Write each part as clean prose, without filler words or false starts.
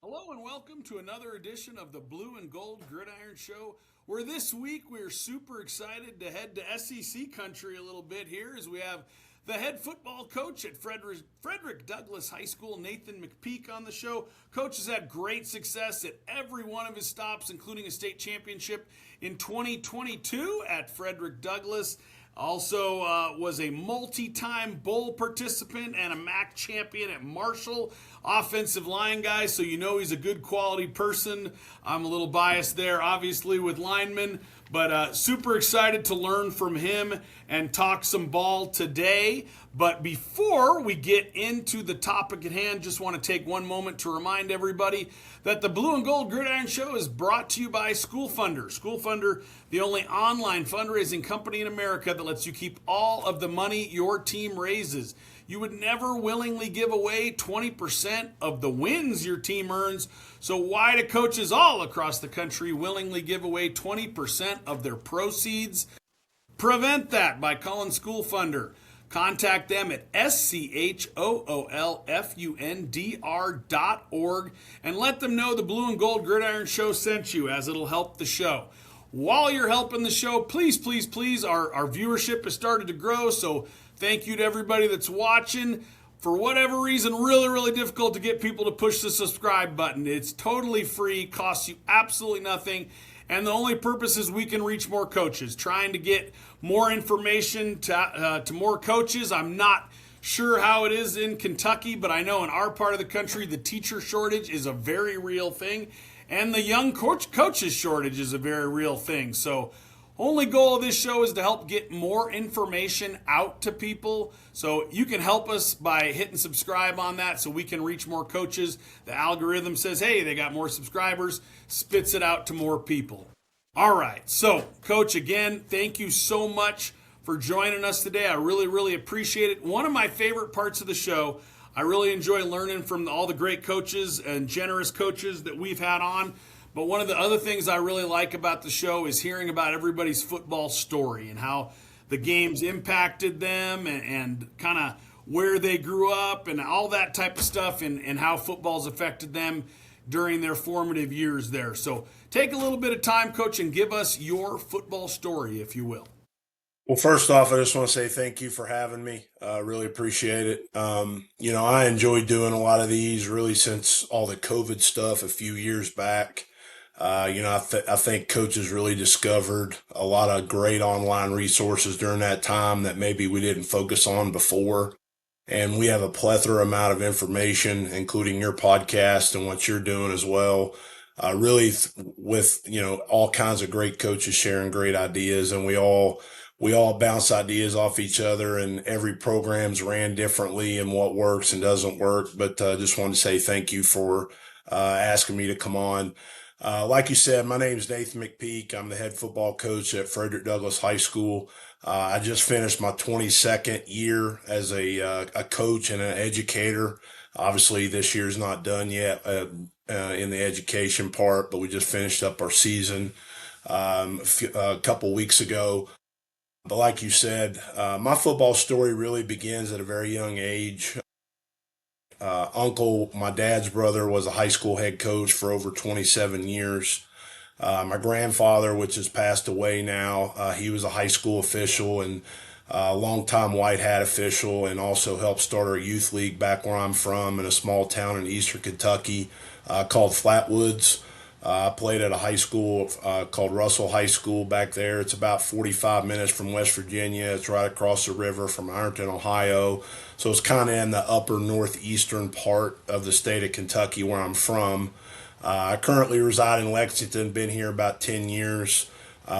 Hello and welcome to another edition of the Blue and Gold Gridiron Show, where this week we're super excited to head to SEC country a little bit here as we have the head football coach at Frederick Douglass High School, Nathan McPeek, on the show. Coach has had great success at every one of his stops, including a state championship in 2022 at Frederick Douglass. Also was a multi-time bowl participant and a MAC champion at Marshall. Offensive line guy, so you know he's a good quality person. I'm a little biased there, obviously, with linemen, but super excited to learn from him and talk some ball today. But before we get into the topic at hand, just want to take one moment to remind everybody that the Blue and Gold Gridiron Show is brought to you by School Funder. School Funder, the only online fundraising company in America that lets you keep all of the money your team raises. You would never willingly give away 20% of the wins your team earns, so why do coaches all across the country willingly give away 20% of their proceeds? Prevent that by calling School Funder. Contact them at schoolfundr.org and let them know the Blue and Gold Gridiron Show sent you, as it'll help the show. While you're helping the show, please, our viewership has started to grow, so thank you to everybody that's watching. For whatever reason, really difficult to get people to push the subscribe button. It's totally free, costs you absolutely nothing, and the only purpose is we can reach more coaches. Trying to get more information to more coaches. I'm not sure how it is in Kentucky, but I know in our part of the country, the teacher shortage is a very real thing, and the young coaches shortage is a very real thing. So only goal of this show is to help get more information out to people. So you can help us by hitting subscribe on that so we can reach more coaches. The algorithm says, hey, they got more subscribers, spits it out to more people. All right, so Coach, again, thank you so much for joining us today. I really appreciate it. One of my favorite parts of the show, I really enjoy learning from all the great coaches and generous coaches that we've had on. But one of the other things I really like about the show is hearing about everybody's football story and how the games impacted them and kind of where they grew up and all that type of stuff and how football's affected them during their formative years there. So take a little bit of time, Coach, and give us your football story, if you will. Well, first off, I just want to say thank you for having me. Really appreciate it. I enjoyed doing a lot of these really since all the COVID stuff a few years back. I think coaches really discovered a lot of great online resources during that time that maybe we didn't focus on before. And we have a plethora amount of information, including your podcast and what you're doing as well. With all kinds of great coaches sharing great ideas, and we all bounce ideas off each other, and every program's ran differently and what works and doesn't work. But just wanted to say thank you for asking me to come on. Like you said, my name is Nathan McPeek. I'm the head football coach at Frederick Douglass High School. I just finished my 22nd year as a coach and an educator. Obviously, this year's not done yet in the education part, but we just finished up our season a couple weeks ago. But like you said, my football story really begins at a very young age. My dad's brother, was a high school head coach for over 27 years. My grandfather, which has passed away now, he was a high school official and a longtime white hat official, and also helped start our youth league back where I'm from in a small town in eastern Kentucky called Flatwoods. I played at a high school called Russell High School back there. It's about 45 minutes from West Virginia. It's right across the river from Ironton, Ohio. So it's kind of in the upper northeastern part of the state of Kentucky where I'm from. I currently reside in Lexington, been here about 10 years,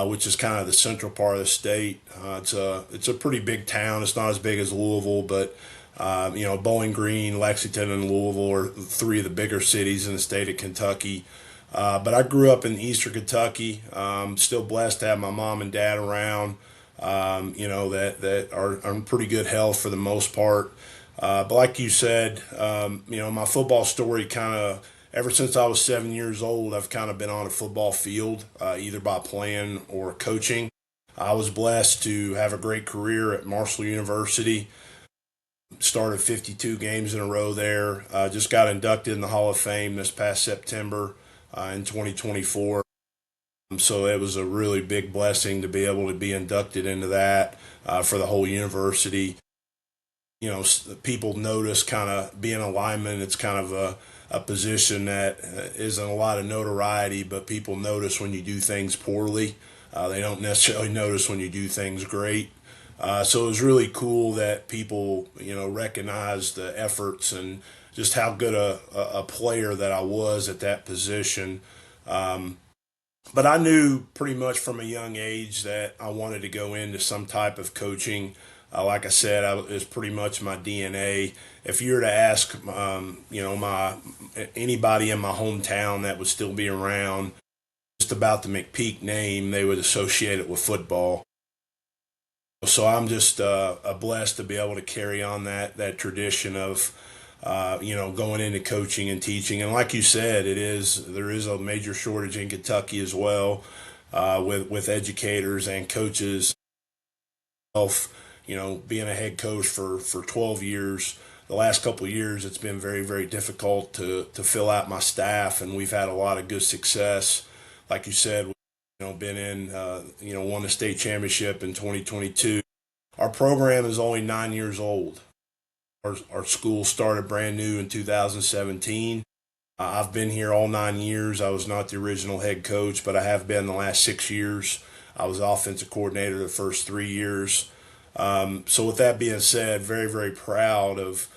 which is kind of the central part of the state. It's a pretty big town. It's not as big as Louisville, but Bowling Green, Lexington, and Louisville are three of the bigger cities in the state of Kentucky. But I grew up in eastern Kentucky. Still blessed to have my mom and dad around, that are in pretty good health for the most part. But like you said, my football story kind of, ever since I was 7 years old, I've kind of been on a football field, either by playing or coaching. I was blessed to have a great career at Marshall University. Started 52 games in a row there. Just got inducted in the Hall of Fame this past September in 2024. So it was a really big blessing to be able to be inducted into that for the whole university. You know, people notice kind of being a lineman. It's kind of a position that isn't a lot of notoriety, but people notice when you do things poorly. They don't necessarily notice when you do things great. So it was really cool that people, you know, recognized the efforts and just how good a player that I was at that position. But I knew pretty much from a young age that I wanted to go into some type of coaching. Like I said, it was pretty much my DNA. If you were to ask, you know, anybody in my hometown that would still be around, just about the McPeek name, they would associate it with football. So I'm just blessed to be able to carry on that tradition of you know, going into coaching and teaching. And like you said, there is a major shortage in Kentucky as well with educators and coaches. You know, being a head coach for 12 years, the last couple of years, it's been very, very difficult to fill out my staff, and we've had a lot of good success. Like you said, you know, been in, you know, won the state championship in 2022. Our program is only 9 years old. Our school started brand new in 2017. I've been here all 9 years. I was not the original head coach, but I have been the last 6 years. I was offensive coordinator the first 3 years. So with that being said, very, very proud of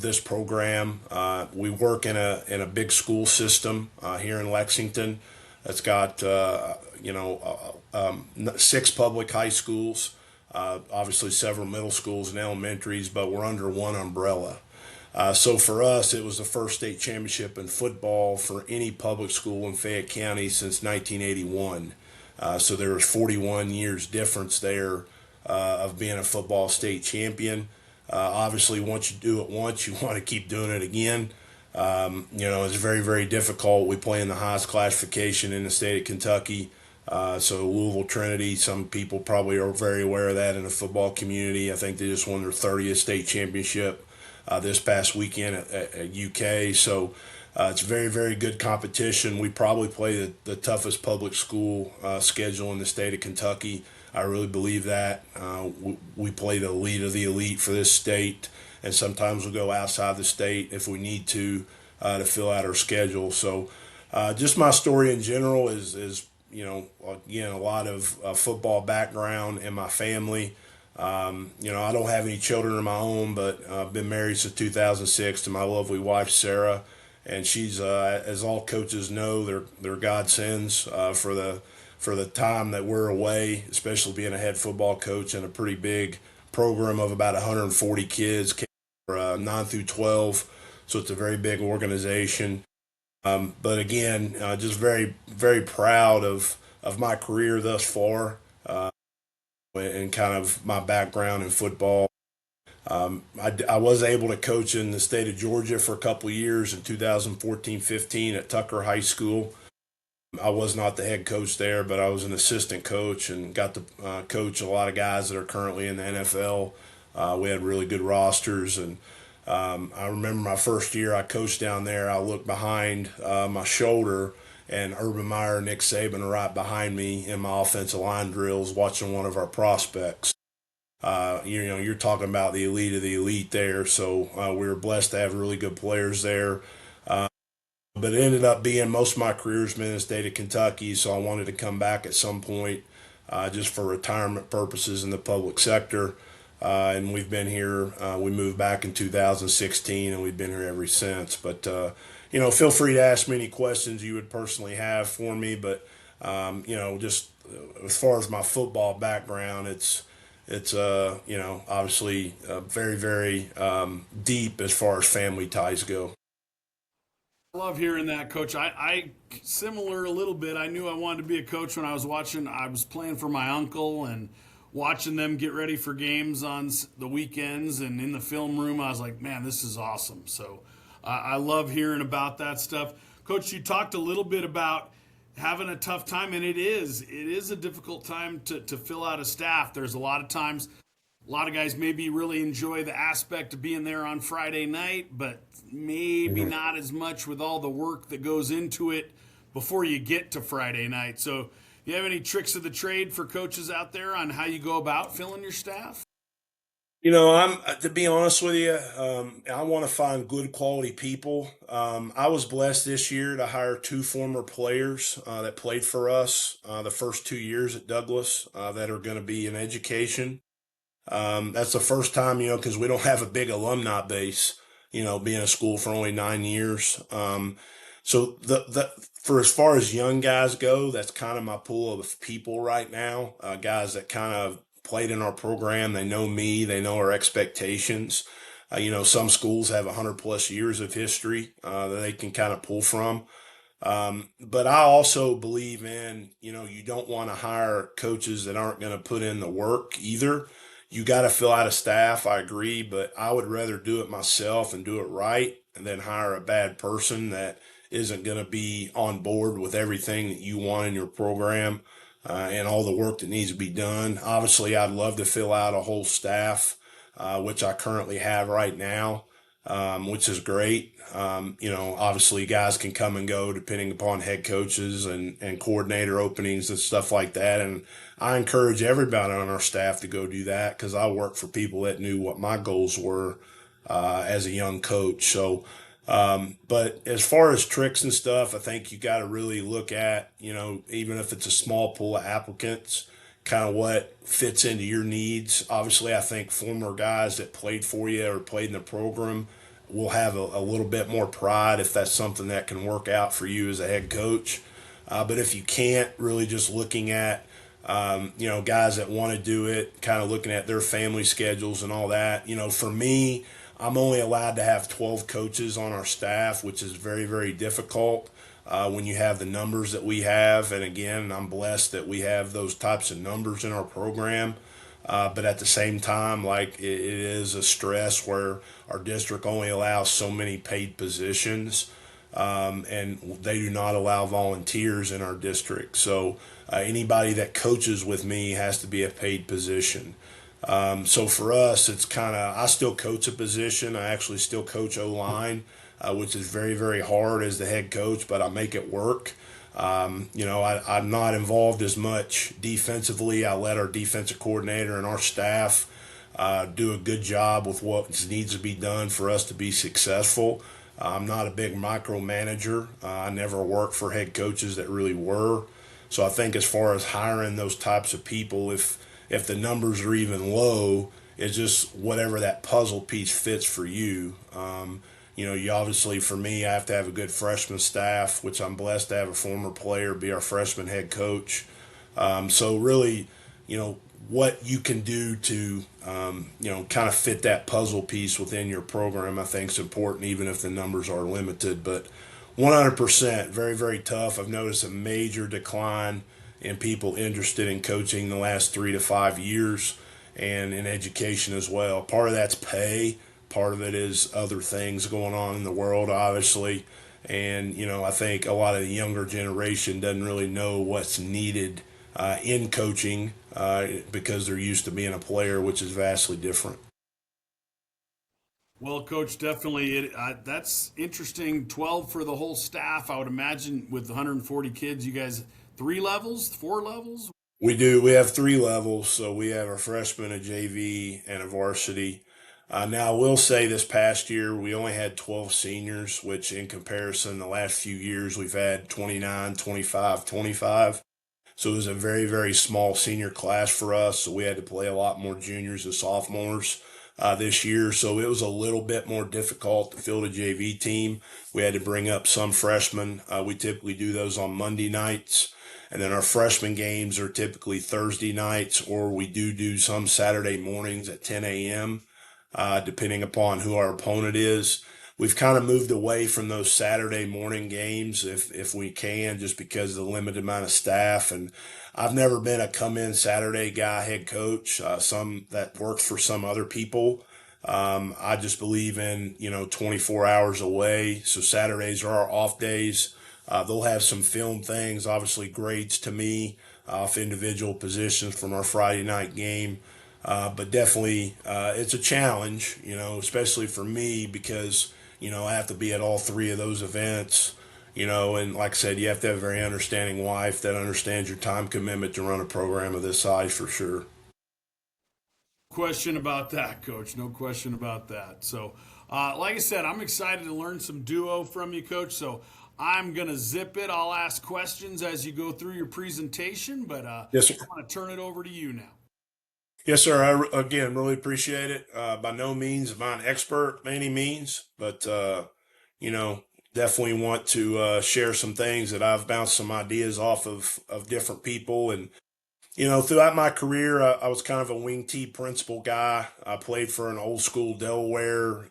this program. We work in a big school system here in Lexington. That's got you know 6 public high schools, obviously several middle schools and elementaries, but we're under one umbrella. So for us, it was the first state championship in football for any public school in Fayette County since 1981. So there was 41 years difference there of being a football state champion. Obviously, once you do it once, you want to keep doing it again. You know, it's very, very difficult. We play in the highest classification in the state of Kentucky. So Louisville Trinity, some people probably are very aware of that in the football community. I think they just won their 30th state championship this past weekend at UK. So it's very, very good competition. We probably play the toughest public school schedule in the state of Kentucky. I really believe that. We play the elite of the elite for this state, and sometimes we'll go outside the state if we need to fill out our schedule. So just my story in general is you know, again, a lot of football background in my family. You know, I don't have any children of my own, but I've been married since 2006 to my lovely wife, Sarah. And she's, as all coaches know, they're godsends for the time that we're away, especially being a head football coach in a pretty big program of about 140 kids, 9 through 12. So it's a very big organization. But again, just very, very proud of my career thus far and kind of my background in football. I was able to coach in the state of Georgia for a couple of years in 2014-15 at Tucker High School. I was not the head coach there, but I was an assistant coach and got to coach a lot of guys that are currently in the NFL. We had really good rosters, and I remember my first year I coached down there. I looked behind my shoulder, and Urban Meyer and Nick Saban are right behind me in my offensive line drills watching one of our prospects. You know, you're talking about the elite of the elite there, so we were blessed to have really good players there. But it ended up being most of my career's been in the state of Kentucky, so I wanted to come back at some point just for retirement purposes in the public sector. And we've been here. We moved back in 2016, and we've been here ever since. But, you know, feel free to ask me any questions you would personally have for me. But, you know, just as far as my football background, it's you know, obviously very, very deep as far as family ties go. I love hearing that, Coach. I similar a little bit. I knew I wanted to be a coach when I was playing for my uncle and watching them get ready for games on the weekends and in the film room. I was like, man, this is awesome. So I love hearing about that stuff. Coach, you talked a little bit about having a tough time, and it is a difficult time to fill out a staff. There's a lot of times A lot of guys maybe really enjoy the aspect of being there on Friday night, but maybe not as much with all the work that goes into it before you get to Friday night. So, you have any tricks of the trade for coaches out there on how you go about filling your staff? I'm to be honest with you, I want to find good quality people. I was blessed this year to hire two former players that played for us the first 2 years at Douglas that are going to be in education. That's the first time, because we don't have a big alumni base, being a school for only 9 years. So the for as far as young guys go, that's kind of my pool of people right now. Guys that kind of played in our program, they know me, they know our expectations. Some schools have 100+ years of history that they can kind of pull from. But I also believe in, you don't want to hire coaches that aren't going to put in the work either. You got to fill out a staff, I agree, but I would rather do it myself and do it right than hire a bad person that isn't going to be on board with everything that you want in your program and all the work that needs to be done. Obviously, I'd love to fill out a whole staff, which I currently have right now, which is great. Obviously guys can come and go depending upon head coaches and coordinator openings and stuff like that. And I encourage everybody on our staff to go do that because I work for people that knew what my goals were as a young coach. So, but as far as tricks and stuff, I think you got to really look at, even if it's a small pool of applicants, kind of what fits into your needs. Obviously, I think former guys that played for you or played in the program will have a little bit more pride if that's something that can work out for you as a head coach. But if you can't, really just looking at, guys that want to do it, kind of looking at their family schedules and all that. For me, I'm only allowed to have 12 coaches on our staff, which is very, very difficult when you have the numbers that we have. And again, I'm blessed that we have those types of numbers in our program. But at the same time, like it is a stress where our district only allows so many paid positions, and they do not allow volunteers in our district. So anybody that coaches with me has to be a paid position. So for us, it's I still coach a position. I actually still coach O-line, which is very, very hard as the head coach, but I make it work. I'm not involved as much defensively. I let our defensive coordinator and our staff do a good job with what needs to be done for us to be successful. I'm not a big micromanager. I never worked for head coaches that really were. So I think as far as hiring those types of people, if the numbers are even low, it's just whatever that puzzle piece fits for you. You obviously, for me, I have to have a good freshman staff, which I'm blessed to have a former player be our freshman head coach. So really, what you can do to, kind of fit that puzzle piece within your program, I think is important, even if the numbers are limited. But 100%, very, very tough. I've noticed a major decline in people interested in coaching the last 3 to 5 years and in education as well. Part of that's pay. Part of it is other things going on in the world, obviously. And, I think a lot of the younger generation doesn't really know what's needed in coaching because they're used to being a player, which is vastly different. Well, Coach, definitely. That's interesting. 12 for the whole staff. I would imagine with 140 kids, you guys 3 levels, 4 levels? We do. We have 3 levels. So we have a freshman, a JV, and a varsity. Now, I will say this past year, we only had 12 seniors, which in comparison, the last few years, we've had 29, 25, 25. So it was a very, very small senior class for us. So we had to play a lot more juniors and sophomores this year. So it was a little bit more difficult to field a JV team. We had to bring up some freshmen. We typically do those on Monday nights. And then our freshman games are typically Thursday nights, or we do some Saturday mornings at 10 a.m., depending upon who our opponent is. We've kind of moved away from those Saturday morning games if we can, just because of the limited amount of staff. And I've never been a come in Saturday guy head coach. Some that works for some other people. I just believe in, 24 hours away. So Saturdays are our off days. They'll have some film things, obviously grades to me off individual positions from our Friday night game. But definitely, it's a challenge, especially for me because, I have to be at all three of those events, and like I said, you have to have a very understanding wife that understands your time commitment to run a program of this size for sure. Question about that, Coach. No question about that. So, like I said, I'm excited to learn some duo from you, Coach. So, I'm going to zip it. I'll ask questions as you go through your presentation, but Yes, sir. I want to turn it over to you now. Yes, sir. Again, really appreciate it. By no means am I an expert by any means, but, you know, definitely want to share some things that I've bounced some ideas off of different people. And, throughout my career, I was kind of a wing T principal guy. I played for an old school Delaware,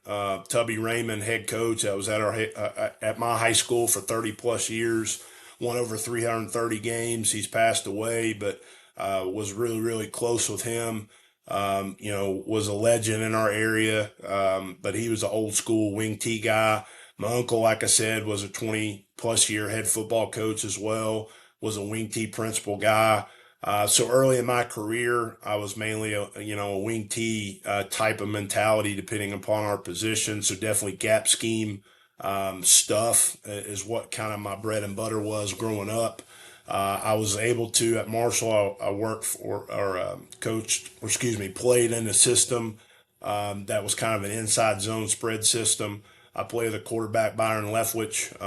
Tubby Raymond head coach. I was at my high school for 30 plus years, won over 330 games. He's passed away, but was really, really close with him. Was a legend in our area, but he was an old school wing T guy. My uncle, like I said, was a 20 plus year head football coach as well, was a wing T principal guy. So early in my career, I was mainly a wing T type of mentality, depending upon our position. So definitely gap scheme stuff is what kind of my bread and butter was growing up. I was able to at Marshall. I worked for or coached, or excuse me, played in a system that was kind of an inside zone spread system. I played the quarterback Byron Leftwich.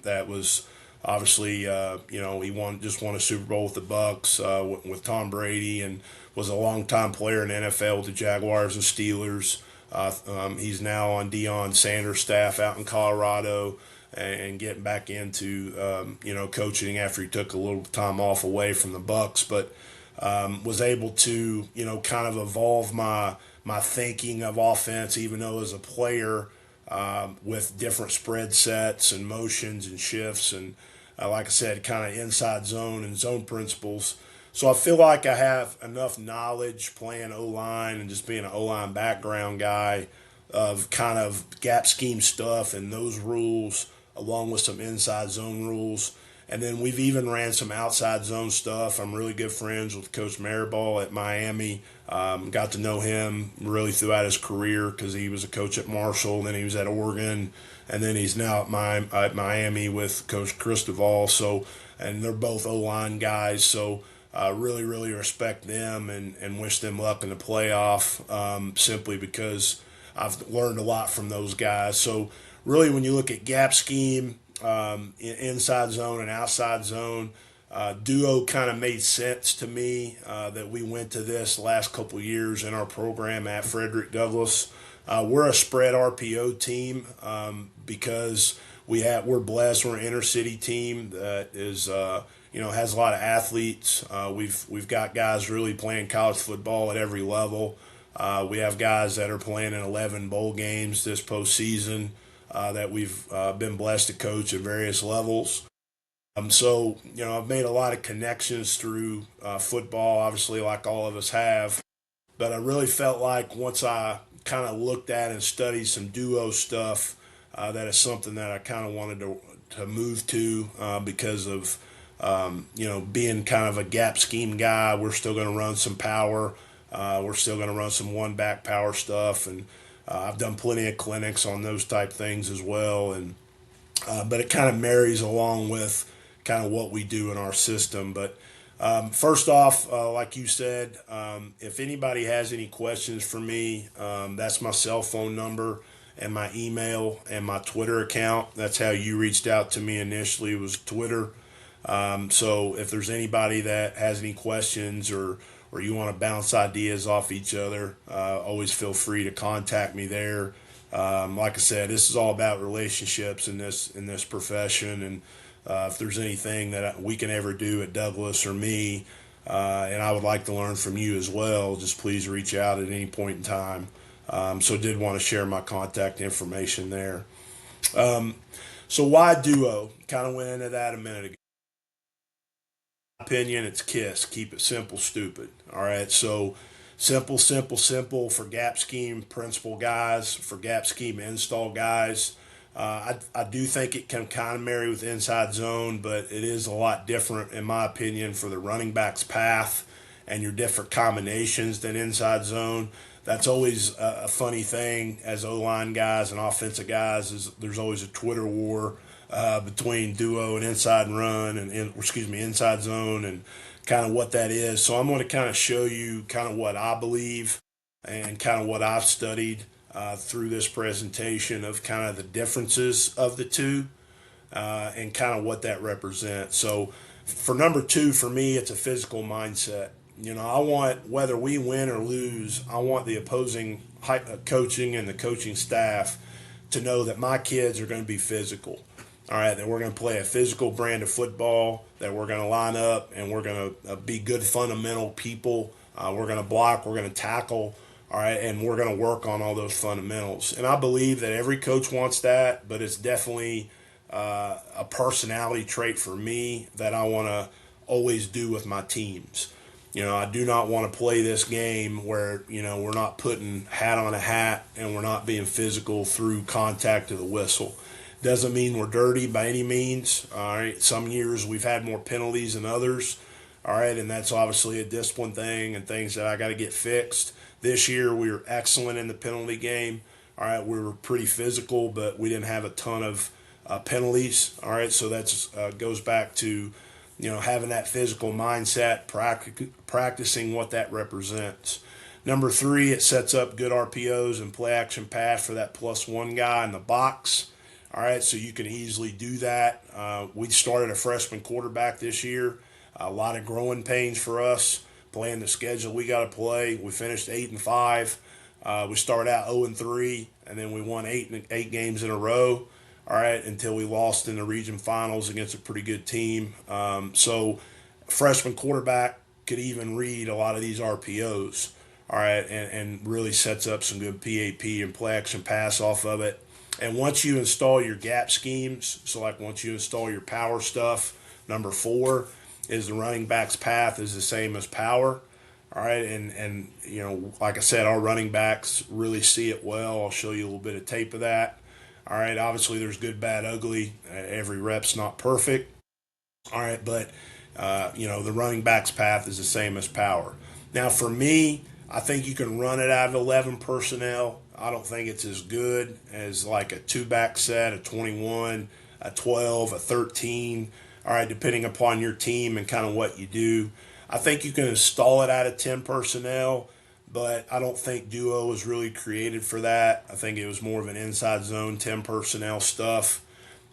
That was obviously, he just won a Super Bowl with the Bucks with Tom Brady, and was a longtime player in the NFL with the Jaguars and Steelers. He's now on Deion Sanders' staff out in Colorado, and getting back into coaching after he took a little time off away from the Bucks, but was able to kind of evolve my thinking of offense, even though as a player, with different spread sets and motions and shifts, and like I said, kind of inside zone and zone principles. So I feel like I have enough knowledge playing O-line and just being an O-line background guy of kind of gap scheme stuff and those rules, along with some inside zone rules. And then we've even ran some outside zone stuff. I'm really good friends with Coach Mariball at Miami. Got to know him really throughout his career because he was a coach at Marshall, and then he was at Oregon, and then he's now at Miami with Coach Cristobal. So, and they're both O-line guys. So, really, really respect them and wish them luck in the playoff, simply because I've learned a lot from those guys. So, really, when you look at gap scheme, inside zone and outside zone, duo kind of made sense to me that we went to this last couple of years in our program at Frederick Douglass. We're a spread RPO team because we're blessed. We're an inner city team that is has a lot of athletes. We've got guys really playing college football at every level. We have guys that are playing in 11 bowl games this postseason that we've been blessed to coach at various levels. So, I've made a lot of connections through football, obviously, like all of us have. But I really felt like once I kind of looked at and studied some duo stuff, that is something that I kind of wanted to move to because of, being kind of a gap scheme guy. We're still going to run some power. We're still going to run some one back power stuff. And I've done plenty of clinics on those type things as well. And but it kind of marries along with kind of what we do in our system. But first off, like you said, if anybody has any questions for me, that's my cell phone number and my email and my Twitter account. That's how you reached out to me initially, was Twitter. So if there's anybody that has any questions or you want to bounce ideas off each other, always feel free to contact me there. Like I said, this is all about relationships in this profession, and if there's anything that we can ever do at Douglass or me, and I would like to learn from you as well, just please reach out at any point in time. So did want to share my contact information there. So why duo? Kind of went into that a minute ago. Opinion, it's KISS. Keep it simple, stupid. All right. So simple, simple, simple for gap scheme principal guys, for gap scheme install guys. I do think it can kind of marry with inside zone, but it is a lot different, in my opinion, for the running back's path and your different combinations than inside zone. That's always a funny thing as O-line guys and offensive guys. Is there's always a Twitter war between duo and inside run and inside zone and kind of what that is. So I'm going to kind of show you kind of what I believe and kind of what I've studied through this presentation of kind of the differences of the two and kind of what that represents. So for number 2, for me, it's a physical mindset. I want, whether we win or lose, I want the opposing coaching and the coaching staff to know that my kids are going to be physical. All right, that we're going to play a physical brand of football, that we're going to line up and we're going to be good fundamental people. We're going to block, we're going to tackle, all right, and we're going to work on all those fundamentals. And I believe that every coach wants that, but it's definitely a personality trait for me that I want to always do with my teams. I do not want to play this game where, we're not putting hat on a hat and we're not being physical through contact to the whistle. Doesn't mean we're dirty by any means. All right. Some years we've had more penalties than others. All right. And that's obviously a discipline thing and things that I got to get fixed. This year we were excellent in the penalty game. All right. We were pretty physical, but we didn't have a ton of penalties. All right. So that's goes back to, having that physical mindset, practicing what that represents. Number 3, it sets up good RPOs and play action pass for that +1 guy in the box. All right, so you can easily do that. We started a freshman quarterback this year. A lot of growing pains for us, playing the schedule we got to play. We finished 8-5. We started out 0-3, and then we won 8 games in a row. All right, until we lost in the region finals against a pretty good team. So freshman quarterback could even read a lot of these RPOs. All right, and really sets up some good PAP and play action pass off of it. And once you install your gap schemes, so like once you install your power stuff, number 4 is the running back's path is the same as power. All right, and like I said, our running backs really see it well. I'll show you a little bit of tape of that. All right, obviously there's good, bad, ugly. Every rep's not perfect. All right, but, the running back's path is the same as power. Now, for me, I think you can run it out of 11 personnel. I don't think it's as good as like a 2-back set, a 21, a 12, a 13, all right, depending upon your team and kind of what you do. I think you can install it out of 10 personnel, but I don't think duo was really created for that. I think it was more of an inside zone, 10 personnel stuff.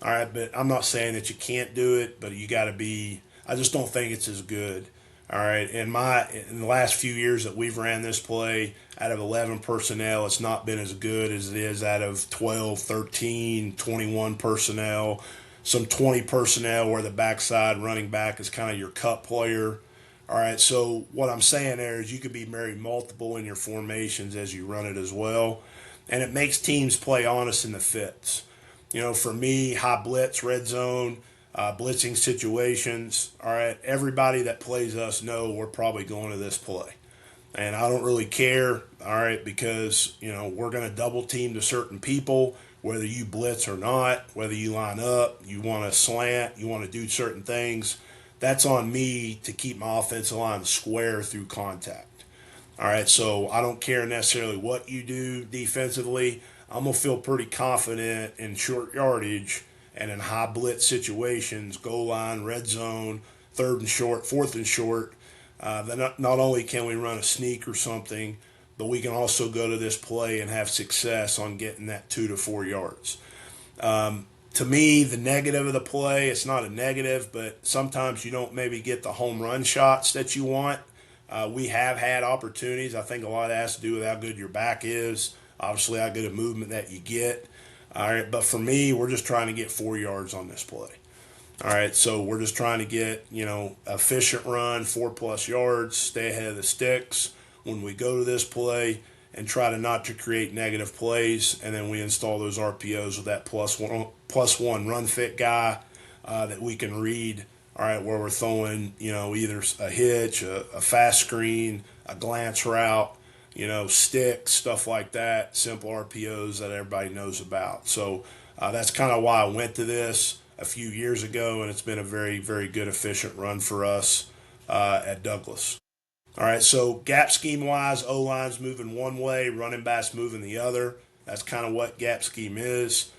All right, but I'm not saying that you can't do it, but you got to be – I just don't think it's as good. All right, in the last few years that we've ran this play, out of 11 personnel, it's not been as good as it is out of 12, 13, 21 personnel, some 20 personnel where the backside running back is kind of your cut player. All right, so what I'm saying there is you could be very multiple in your formations as you run it as well, and it makes teams play honest in the fits. For me, high blitz, red zone, blitzing situations, all right, everybody that plays us know we're probably going to this play. And I don't really care, all right, because, we're going to double team to certain people, whether you blitz or not, whether you line up, you want to slant, you want to do certain things. That's on me to keep my offensive line square through contact. All right, so I don't care necessarily what you do defensively. I'm going to feel pretty confident in short yardage and in high blitz situations, goal line, red zone, 3rd and short, 4th and short. Then not only can we run a sneak or something, but we can also go to this play and have success on getting that 2 to 4 yards. To me, the negative of the play, it's not a negative, but sometimes you don't maybe get the home run shots that you want. We have had opportunities. I think a lot of that has to do with how good your back is, obviously how good a movement that you get. All right, but for me, we're just trying to get 4 yards on this play. All right, so we're just trying to get, efficient run, 4+ yards, stay ahead of the sticks when we go to this play and try to not to create negative plays, and then we install those RPOs with that plus one run fit guy that we can read, all right, where we're throwing, either a hitch, a fast screen, a glance route, stick, stuff like that, simple RPOs that everybody knows about. So that's kind of why I went to this a few years ago, and it's been a very, very good, efficient run for us at Douglas. All right, so gap scheme wise, O-line's moving one way, running back's moving the other. That's kind of what gap scheme is.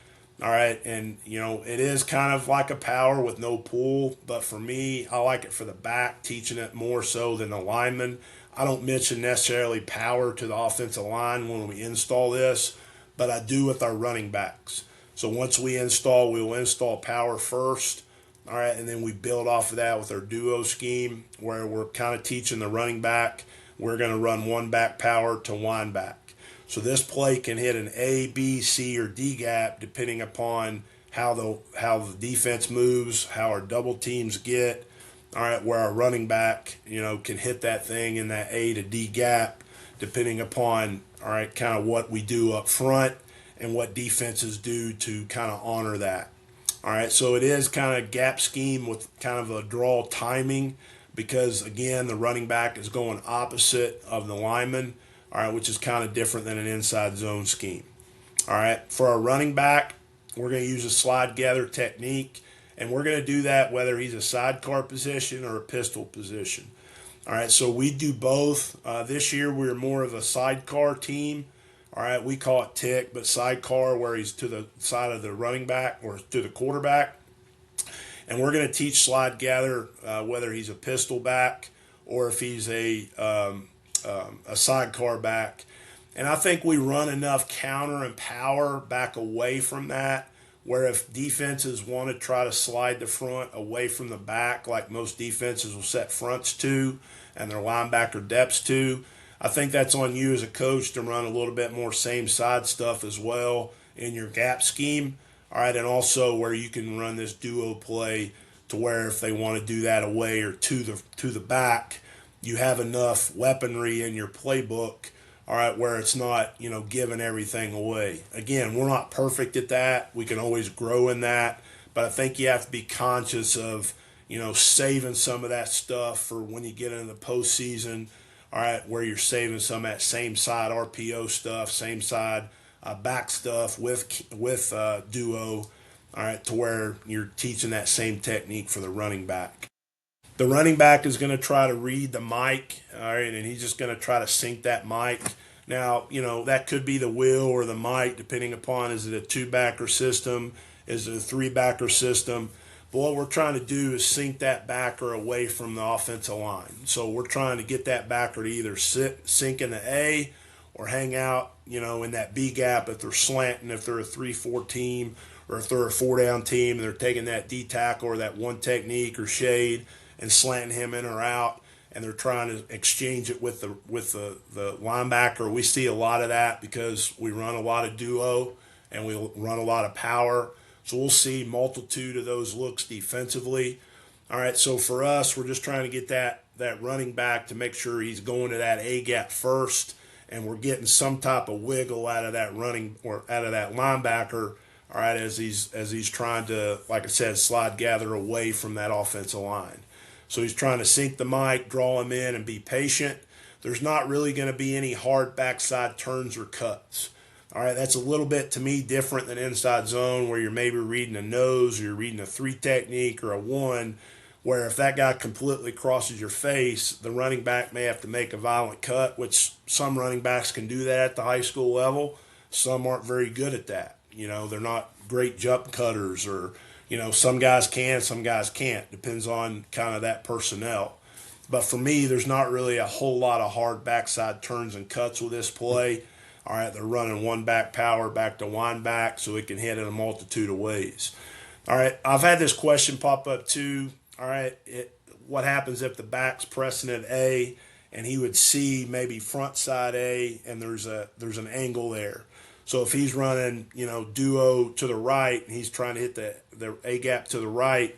All right, and it is kind of like a power with no pull, but for me, I like it for the back, teaching it more so than the lineman. I don't mention necessarily power to the offensive line when we install this, but I do with our running backs. So once we install, we'll install power first. All right, and then we build off of that with our duo scheme where we're kind of teaching the running back. We're going to run one back power to one back. So this play can hit an A, B, C, or D gap depending upon how the defense moves, how our double teams get. All right, where our running back, can hit that thing in that A to D gap depending upon, all right, kind of what we do up front and what defenses do to kind of honor that. All right, so it is kind of gap scheme with kind of a draw timing because, again, the running back is going opposite of the lineman, all right, which is kind of different than an inside zone scheme. All right, for our running back, we're going to use a slide gather technique, and we're going to do that whether he's a sidecar position or a pistol position. All right, so we do both. This year, we're more of a sidecar team. All right, we call it tick, but sidecar where he's to the side of the running back or to the quarterback. And we're going to teach slide gather whether he's a pistol back or if he's a sidecar back. And I think we run enough counter and power back away from that where if defenses want to try to slide the front away from the back like most defenses will set fronts to and their linebacker depths to, I think that's on you as a coach to run a little bit more same side stuff as well in your gap scheme. All right, and also where you can run this duo play to where if they want to do that away or to the back, you have enough weaponry in your playbook, all right, where it's not, giving everything away. Again, we're not perfect at that. We can always grow in that, but I think you have to be conscious of, saving some of that stuff for when you get into the postseason. All right, where you're saving some of that same side RPO stuff, same side back stuff with duo, all right, to where you're teaching that same technique for the running back. The running back is going to try to read the mic, all right, and he's just going to try to sync that mic. Now, that could be the wheel or the mic, depending upon is it a two-backer system, is it a three-backer system. But what we're trying to do is sink that backer away from the offensive line. So we're trying to get that backer to either sink in the A or hang out, in that B gap if they're slanting, if they're a 3-4 team or if they're a 4-down team and they're taking that D tackle or that one technique or shade and slanting him in or out and they're trying to exchange it with the linebacker. We see a lot of that because we run a lot of duo and we run a lot of power. So we'll see multitude of those looks defensively. All right, so for us, we're just trying to get that running back to make sure he's going to that A gap first, and we're getting some type of wiggle out of that running or out of that linebacker. All right, as he's trying to, like I said, slide gather away from that offensive line. So he's trying to sink the mic, draw him in, and be patient. There's not really going to be any hard backside turns or cuts. All right, that's a little bit, to me, different than inside zone where you're maybe reading a nose or you're reading a 3 technique or a 1, where if that guy completely crosses your face, the running back may have to make a violent cut, which some running backs can do that at the high school level. Some aren't very good at that. They're not great jump cutters or, some guys can, some guys can't. Depends on kind of that personnel. But for me, there's not really a whole lot of hard backside turns and cuts with this play. All right, they're running one back power back to one back so it can hit in a multitude of ways. All right, I've had this question pop up too. All right, what happens if the back's pressing at A and he would see maybe front side A and there's an angle there. So if he's running, duo to the right and he's trying to hit the A gap to the right,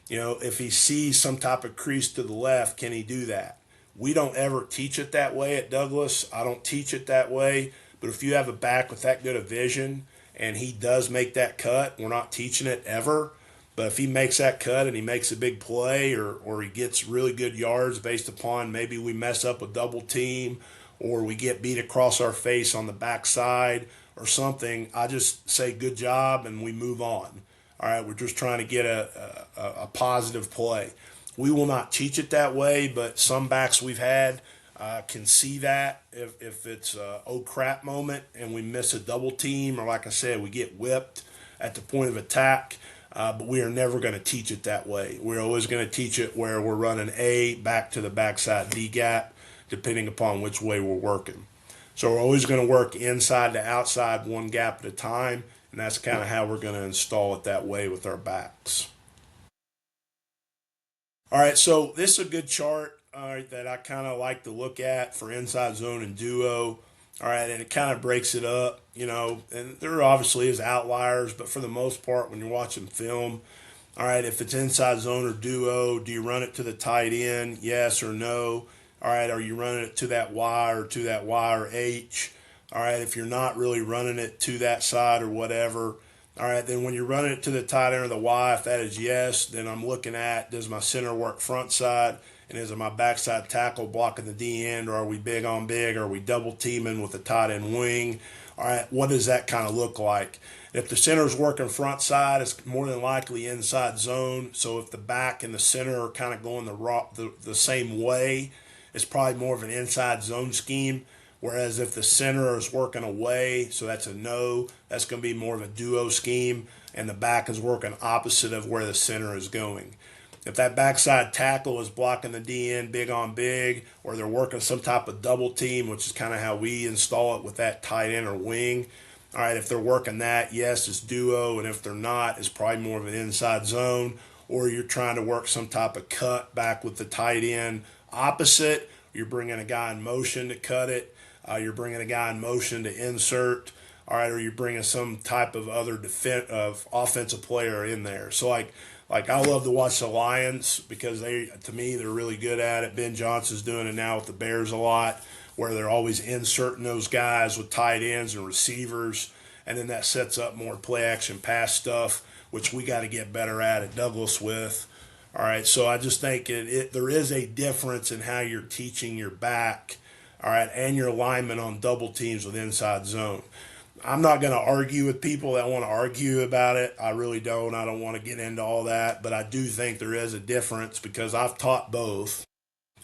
if he sees some type of crease to the left, can he do that? We don't ever teach it that way at Douglas. I don't teach it that way. But if you have a back with that good of vision and he does make that cut, we're not teaching it ever. But if he makes that cut and he makes a big play or he gets really good yards based upon maybe we mess up a double team or we get beat across our face on the backside or something, I just say good job and we move on. All right, we're just trying to get a positive play. We will not teach it that way, but some backs we've had can see that if it's a oh crap moment and we miss a double team, or like I said, we get whipped at the point of attack. But we are never going to teach it that way. We're always going to teach it where we're running A back to the backside D gap, depending upon which way we're working. So we're always going to work inside to outside, one gap at a time, and that's kind of how we're going to install it that way with our backs. All right, so this is a good chart, all right, that I kind of like to look at for inside zone and duo. All right, and it kind of breaks it up, and there obviously is outliers, but for the most part, when you're watching film, all right, if it's inside zone or duo, do you run it to the tight end, yes or no? All right, are you running it to that Y or to that Y or H? All right, if you're not really running it to that side or whatever, all right, then when you're running it to the tight end or the Y, if that is yes, then I'm looking at, does my center work front side? And is it my backside tackle blocking the D end, or are we big on big? Are we double teaming with the tight end wing? All right, what does that kind of look like? If the center's working front side, it's more than likely inside zone. So if the back and the center are kind of going the same way, it's probably more of an inside zone scheme. Whereas if the center is working away, so that's a no, that's going to be more of a duo scheme, and the back is working opposite of where the center is going. If that backside tackle is blocking the D end big on big, or they're working some type of double team, which is kind of how we install it with that tight end or wing. All right, if they're working that, yes, it's duo, and if they're not, it's probably more of an inside zone, or you're trying to work some type of cut back with the tight end opposite. You're bringing a guy in motion to cut it. You're bringing a guy in motion to insert. All right, or you're bringing some type of other offensive player in there. So like I love to watch the Lions because to me, they're really good at it. Ben Johnson's doing it now with the Bears a lot, where they're always inserting those guys with tight ends and receivers, and then that sets up more play action pass stuff, which we got to get better at Douglas with. All right, so I just think there is a difference in how you're teaching your back, all right, and your lineman on double teams with inside zone. I'm not going to argue with people that want to argue about it. I really don't. I don't want to get into all that. But I do think there is a difference because I've taught both.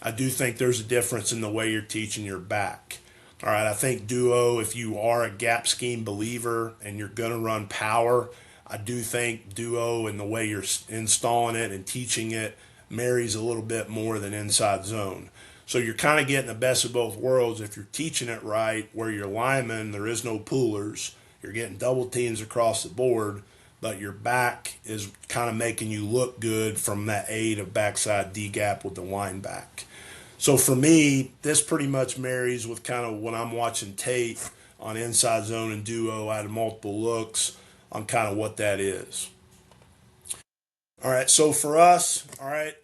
I do think there's a difference in the way you're teaching your back. All right, I think duo, if you are a gap scheme believer and you're going to run power, I do think duo and the way you're installing it and teaching it marries a little bit more than inside zone. So you're kind of getting the best of both worlds if you're teaching it right, where your linemen, there is no poolers. You're getting double teams across the board, but your back is kind of making you look good from that A to backside D gap with the line back. So for me, this pretty much marries with kind of when I'm watching tape on inside zone and duo out of multiple looks on kind of what that is. All right, so for us, all right,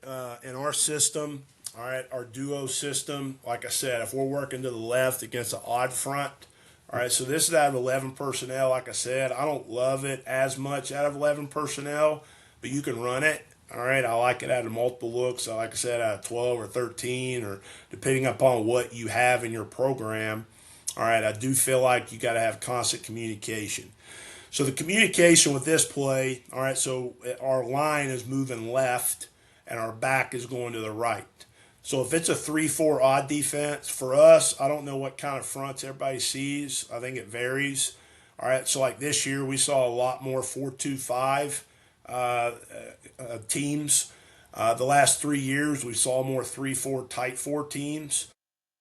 in our system, all right, our duo system, like I said, if we're working to the left against an odd front, all right, so this is out of 11 personnel. Like I said, I don't love it as much out of 11 personnel, but you can run it. All right, I like it out of multiple looks. Like I said, out of 12 or 13, or depending upon what you have in your program. All right, I do feel like you got to have constant communication. So the communication with this play, all right, so our line is moving left and our back is going to the right. So if it's a 3-4 odd defense, for us, I don't know what kind of fronts everybody sees. I think it varies. All right, so like this year, we saw a lot more 4-2-5 teams. The last 3 years, we saw more 3-4 tight 4 teams.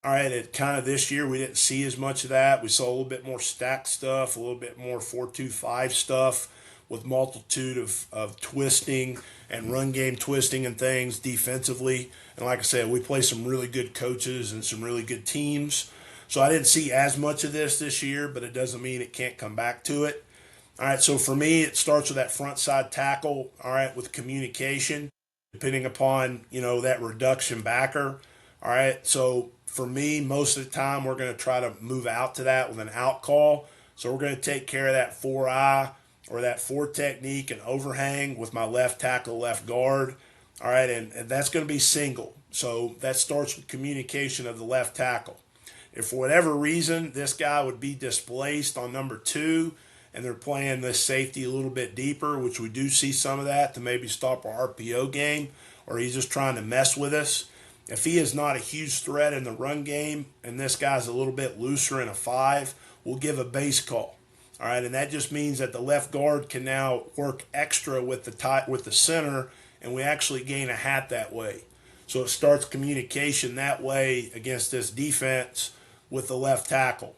All right, it kind of this year, we didn't see as much of that. We saw a little bit more stacked stuff, a little bit more 4-2-5 stuff with multitude of twisting and run game twisting and things defensively. And like I said, we play some really good coaches and some really good teams. So I didn't see as much of this year, but it doesn't mean it can't come back to it. All right, so for me, it starts with that front side tackle, all right, with communication, depending upon, that reduction backer. All right, so for me, most of the time, we're going to try to move out to that with an out call. So we're going to take care of that 4-eye or that 4 technique and overhang with my left tackle, left guard. All right, and that's going to be single. So that starts with communication of the left tackle. If for whatever reason this guy would be displaced on number 2 and they're playing this safety a little bit deeper, which we do see some of that to maybe stop our RPO game, or he's just trying to mess with us, If he is not a huge threat in the run game and this guy's a little bit looser in a 5, we'll give a base call. All right, and that just means that the left guard can now work extra with the center, and we actually gain a hat that way. So it starts communication that way against this defense with the left tackle.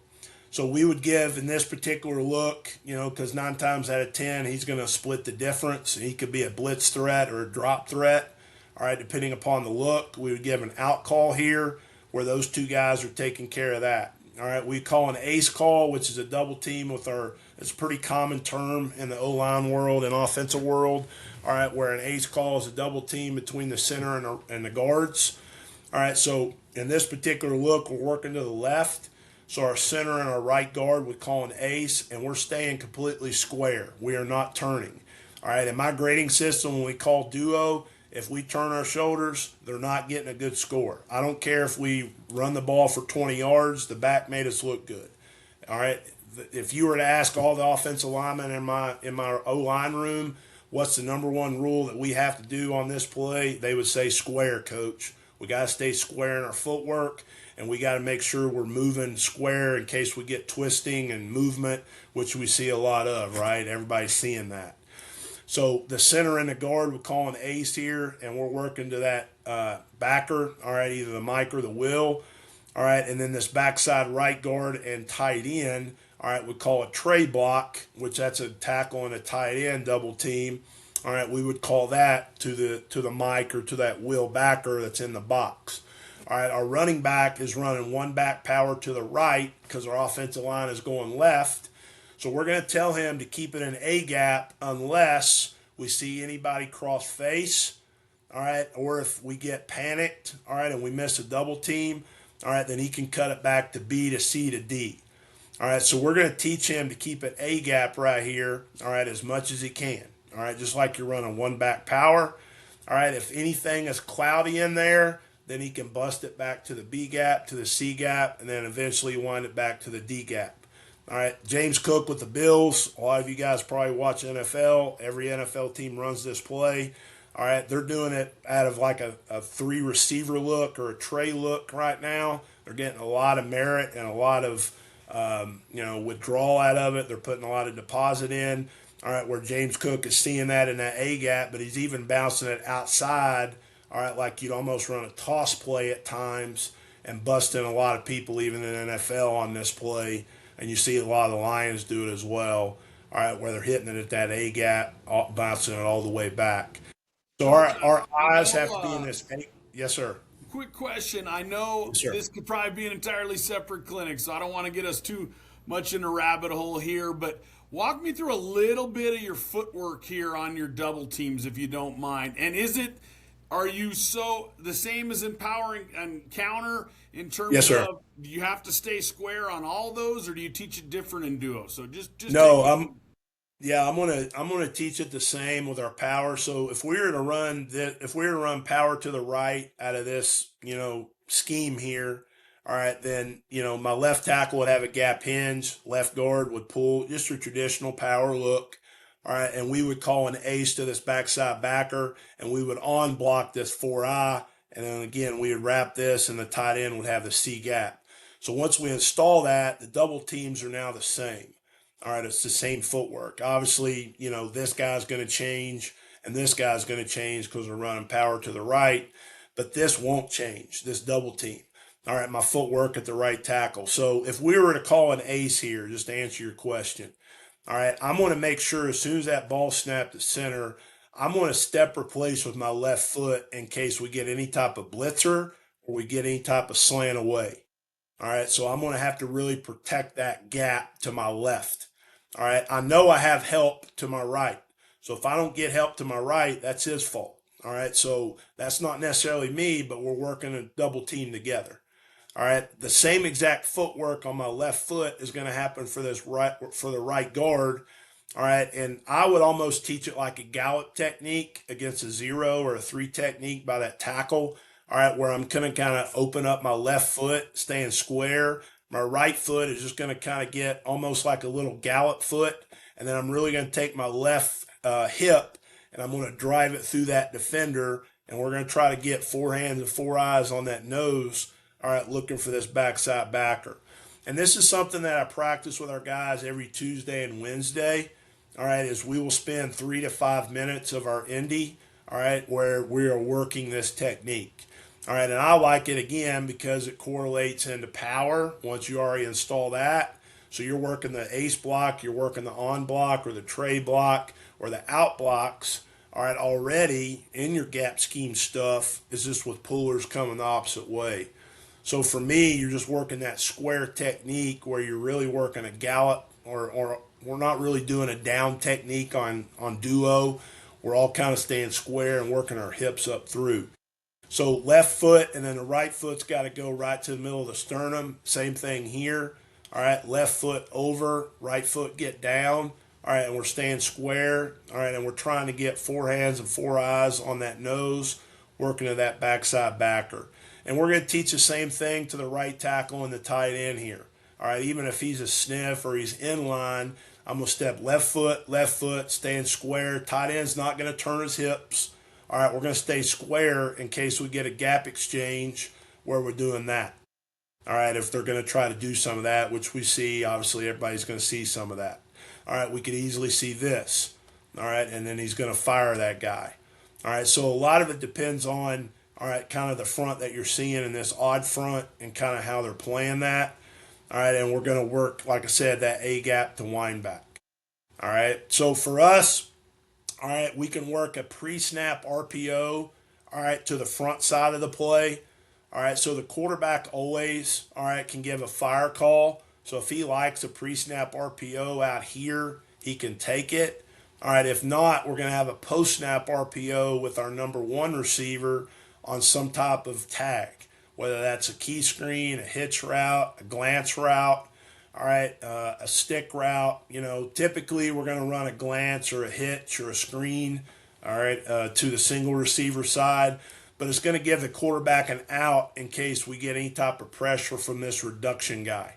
So we would give in this particular look, because 9 times out of 10 he's going to split the difference. He could be a blitz threat or a drop threat. All right, depending upon the look, we would give an out call here where those two guys are taking care of that. All right, we call an ace call, which is a double team it's a pretty common term in the O-line world and offensive world. All right, where an ace call is a double team between the center and the guards. All right, so in this particular look, we're working to the left. So our center and our right guard would call an ace, and we're staying completely square. We are not turning. All right, in my grading system, when we call duo, if we turn our shoulders, they're not getting a good score. I don't care if we run the ball for 20 yards, the back made us look good. All right, if you were to ask all the offensive linemen in my O-line room, what's the number one rule that we have to do on this play, they would say square, coach. We got to stay square in our footwork, and we got to make sure we're moving square in case we get twisting and movement, which we see a lot of, right? Everybody's seeing that. So the center and the guard would call an ace here, and we're working to that backer, all right, either the Mike or the Will, all right, and then this backside right guard and tight end, all right, we call a tray block, which that's a tackle and a tight end double team. All right, we would call that to the Mike or to that Will backer that's in the box. All right, our running back is running one back power to the right because our offensive line is going left. So we're going to tell him to keep it in A gap unless we see anybody cross face, all right, or if we get panicked, all right, and we miss a double team, all right, then he can cut it back to B to C to D. All right, so we're going to teach him to keep it A gap right here, all right, as much as he can. All right, just like you're running one back power. All right, if anything is cloudy in there, then he can bust it back to the B gap, to the C gap, and then eventually wind it back to the D gap. All right, James Cook with the Bills. A lot of you guys probably watch NFL. Every NFL team runs this play. All right, they're doing it out of like a 3 receiver look or a tray look right now. They're getting a lot of merit and a lot of withdrawal out of it. They're putting a lot of deposit in. All right, where James Cook is seeing that in that A gap, but he's even bouncing it outside. All right, like you'd almost run a toss play at times and busting a lot of people even in the NFL on this play. And you see a lot of the Lions do it as well. All right, where they're hitting it at that A gap, bouncing it all the way back. So our eyes have to be in this A. Yes, sir. Quick question. I know Yes, sir. this could probably be an entirely separate clinic, so I don't want to get us too much in a rabbit hole here, but walk me through a little bit of your footwork here on your double teams, if you don't mind. And are you so the same as empowering and counter in terms Yes, sir. of do you have to stay square on all those, or do you teach it different in duo? So just No, I'm gonna teach it the same with our power. So if we were to run power to the right out of this scheme here, all right, then my left tackle would have a gap hinge, left guard would pull, just a traditional power look. All right, and we would call an ace to this backside backer, and we would on block this 4I, and then again we would wrap this, and the tight end would have the C gap. So once we install that, the double teams are now the same. All right, it's the same footwork. Obviously, this guy's going to change, and this guy's going to change because we're running power to the right, but this won't change, this double team. All right, my footwork at the right tackle. So if we were to call an ace here, just to answer your question, all right, I'm going to make sure as soon as that ball snapped at center, I'm going to step replace with my left foot in case we get any type of blitzer or we get any type of slant away. All right, so I'm going to have to really protect that gap to my left. All right, I know I have help to my right. So if I don't get help to my right, that's his fault. All right, so that's not necessarily me, but we're working a double team together. All right, the same exact footwork on my left foot is going to happen for the right guard. All right, and I would almost teach it like a gallop technique against a 0 or a 3 technique by that tackle. All right, where I'm going to kind of open up my left foot, staying square. My right foot is just going to kind of get almost like a little gallop foot, and then I'm really going to take my left hip and I'm going to drive it through that defender and we're going to try to get 4 hands and 4 eyes on that nose, all right, looking for this backside backer. And this is something that I practice with our guys every Tuesday and Wednesday, all right, is we will spend 3 to 5 minutes of our indie, all right, where we are working this technique. All right, and I like it again because it correlates into power once you already install that. So you're working the ace block, you're working the on block or the tray block or the out blocks, all right, already in your gap scheme stuff is just with pullers coming the opposite way. So for me, you're just working that square technique where you're really working a gallop or we're not really doing a down technique on duo. We're all kind of staying square and working our hips up through. So left foot and then the right foot's got to go right to the middle of the sternum. Same thing here. All right, left foot over, right foot get down. All right, and we're staying square. All right, and we're trying to get 4 hands and 4 eyes on that nose, working to that backside backer. And we're going to teach the same thing to the right tackle and the tight end here. All right, even if he's a sniff or he's in line, I'm going to step left foot, staying square. Tight end's not going to turn his hips. All right, we're going to stay square in case we get a gap exchange where we're doing that. All right, if they're going to try to do some of that, which we see, obviously everybody's going to see some of that. All right, we could easily see this. All right, and then he's going to fire that guy. All right, so a lot of it depends on, all right, kind of the front that you're seeing in this odd front and kind of how they're playing that. All right, and we're going to work, like I said, that A gap to wind back. All right, so for us, all right, we can work a pre-snap RPO, all right, to the front side of the play. All right, so the quarterback always, all right, can give a fire call. So if he likes a pre-snap RPO out here, he can take it. All right, if not, we're going to have a post-snap RPO with our number 1 receiver on some type of tag, whether that's a key screen, a hitch route, a glance route, all right, a stick route. You know, typically we're going to run a glance or a hitch or a screen, all right, to the single receiver side. But it's going to give the quarterback an out in case we get any type of pressure from this reduction guy.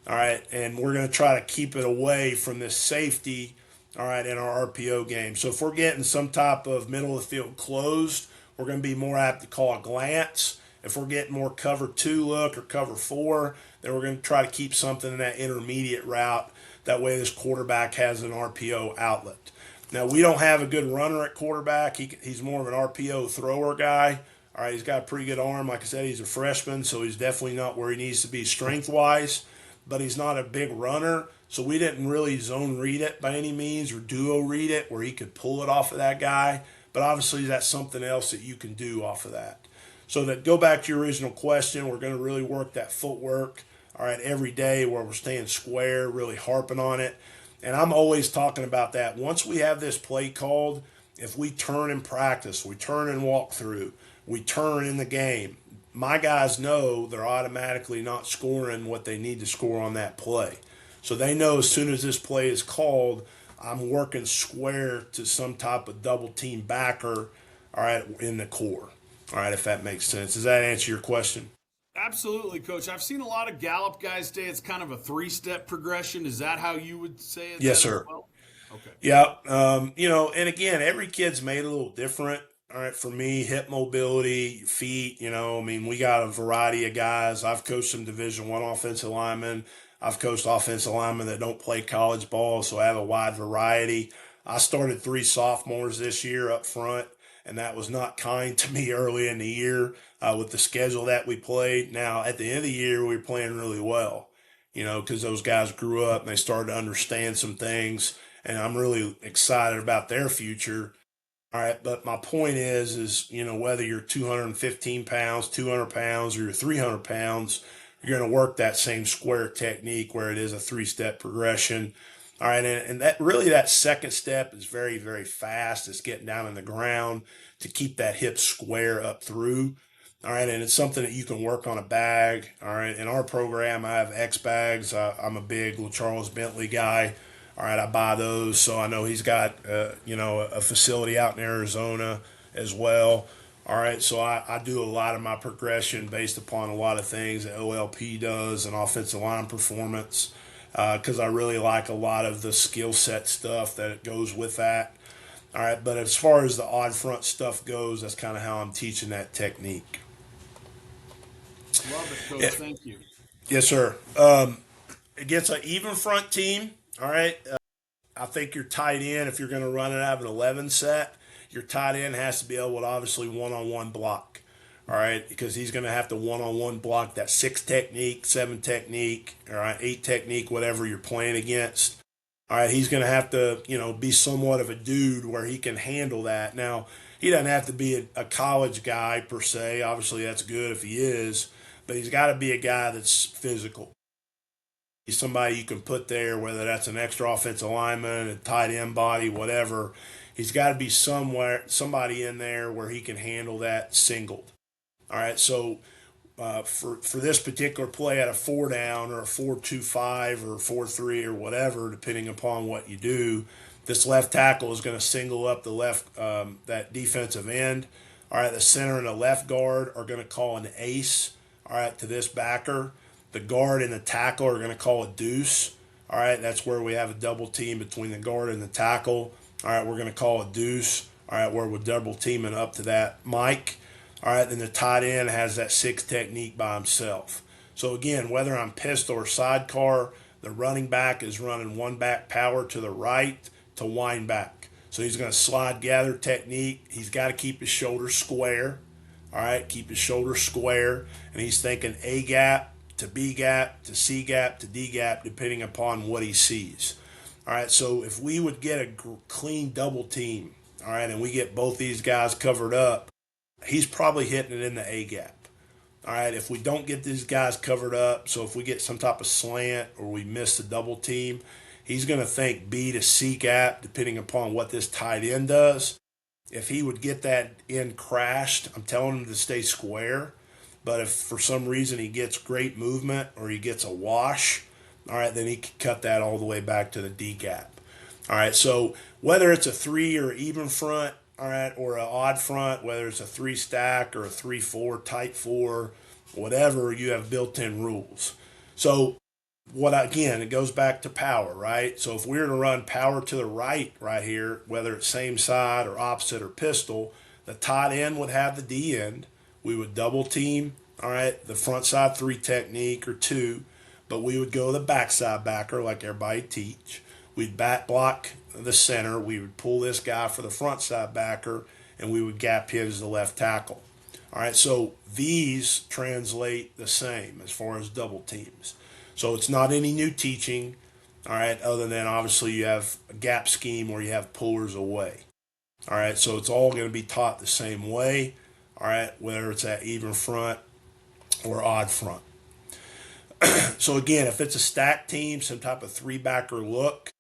All right, and we're going to try to keep it away from this safety, all right, in our RPO game. So if we're getting some type of middle of the field closed, we're going to be more apt to call a glance. If we're getting more cover 2 look or cover 4, then we're going to try to keep something in that intermediate route. That way this quarterback has an RPO outlet. Now, we don't have a good runner at quarterback. He's more of an RPO thrower guy. All right, he's got a pretty good arm. Like I said, he's a freshman, so he's definitely not where he needs to be strength-wise. But he's not a big runner, so we didn't really zone read it by any means or duo read it where he could pull it off of that guy. But obviously that's something else that you can do off of that. So that go back to your original question, we're going to really work that footwork, all right, every day where we're staying square, really harping on it. And I'm always talking about that. Once we have this play called, if we turn in practice, we turn in walk through, we turn in the game, my guys know they're automatically not scoring what they need to score on that play. So they know as soon as this play is called, I'm working square to some type of double team backer, all right, in the core. All right, if that makes sense. Does that answer your question? Absolutely, Coach. I've seen a lot of Gallup guys say it's kind of a 3-step progression. Is that how you would say it? Yes, sir. Well? Okay. Yeah. You know, and again, every kid's made a little different. All right, for me, hip mobility, feet, you know, I mean, we got a variety of guys. I've coached some Division I offensive linemen. I've coached offensive linemen that don't play college ball, so I have a wide variety. I started 3 sophomores this year up front, and that was not kind to me early in the year with the schedule that we played. Now, at the end of the year, we were playing really well, you know, because those guys grew up and they started to understand some things, and I'm really excited about their future. All right, but my point is, you know, whether you're 215 pounds, 200 pounds, or you're 300 pounds, you're going to work that same square technique where it is a 3-step progression. All right, and that really that second step is very, very fast. It's getting down on the ground to keep that hip square up through. All right, and it's something that you can work on a bag. All right, in our program, I have X bags. I'm a big Charles Bentley guy. All right, I buy those, so I know he's got, you know, a facility out in Arizona as well. All right, so I do a lot of my progression based upon a lot of things that OLP does and offensive line performance because I really like a lot of the skill set stuff that goes with that. All right, but as far as the odd front stuff goes, that's kind of how I'm teaching that technique. Love it, Coach. Yeah, Thank you. yes, sir. Against an even front team, all right, I think your tight end, if you're going to run it out of an 11 set, your tight end has to be able to obviously one-on-one block. All right, because he's going to have to one-on-one block that 6 technique, 7 technique, all right, 8 technique, whatever you're playing against. All right, he's going to have to, be somewhat of a dude where he can handle that. Now, he doesn't have to be a college guy per se. Obviously, that's good if he is, but he's got to be a guy that's physical. He's somebody you can put there, whether that's an extra offensive lineman, a tight end body, whatever. He's got to be somebody in there where he can handle that singled. All right, so for this particular play at a 4 down or a 4-2-5 or 4-3 or whatever, depending upon what you do, this left tackle is going to single up the left that defensive end. All right, the center and the left guard are going to call an ace. All right, to this backer. The guard and the tackle are going to call a deuce. All right, that's where we have a double team between the guard and the tackle. All right, we're going to call a deuce. All right, where we're double teaming up to that Mike. All right, then the tight end has that 6 technique by himself. So again, whether I'm pistol or sidecar, the running back is running one back power to the right to wind back. So he's going to slide gather technique. He's got to keep his shoulders square. All right, keep his shoulders square. And he's thinking A gap to B gap to C gap to D gap, depending upon what he sees. All right, so if we would get a clean double team, all right, and we get both these guys covered up, he's probably hitting it in the A gap. All right, if we don't get these guys covered up, so if we get some type of slant or we miss the double team, he's going to think B to C gap, depending upon what this tight end does. If he would get that end crashed, I'm telling him to stay square. But if for some reason he gets great movement or he gets a wash, all right, then he can cut that all the way back to the D gap. All right, so whether it's a 3 or even front, all right, or an odd front, whether it's a 3 stack or a 3-4, tight 4, whatever, you have built-in rules. So again, it goes back to power, right? So if we were to run power to the right here, whether it's same side or opposite or pistol, the tight end would have the D end. We would double team, all right, the front side 3 technique or 2, but we would go the backside backer like everybody teach. We'd back block the center. We would pull this guy for the front side backer, and we would gap his the left tackle. All right, so these translate the same as far as double teams. So it's not any new teaching, all right, other than obviously you have a gap scheme where you have pullers away. All right, so it's all going to be taught the same way, all right, whether it's at even front or odd front. So again, if it's a stack team, some type of 3-backer look,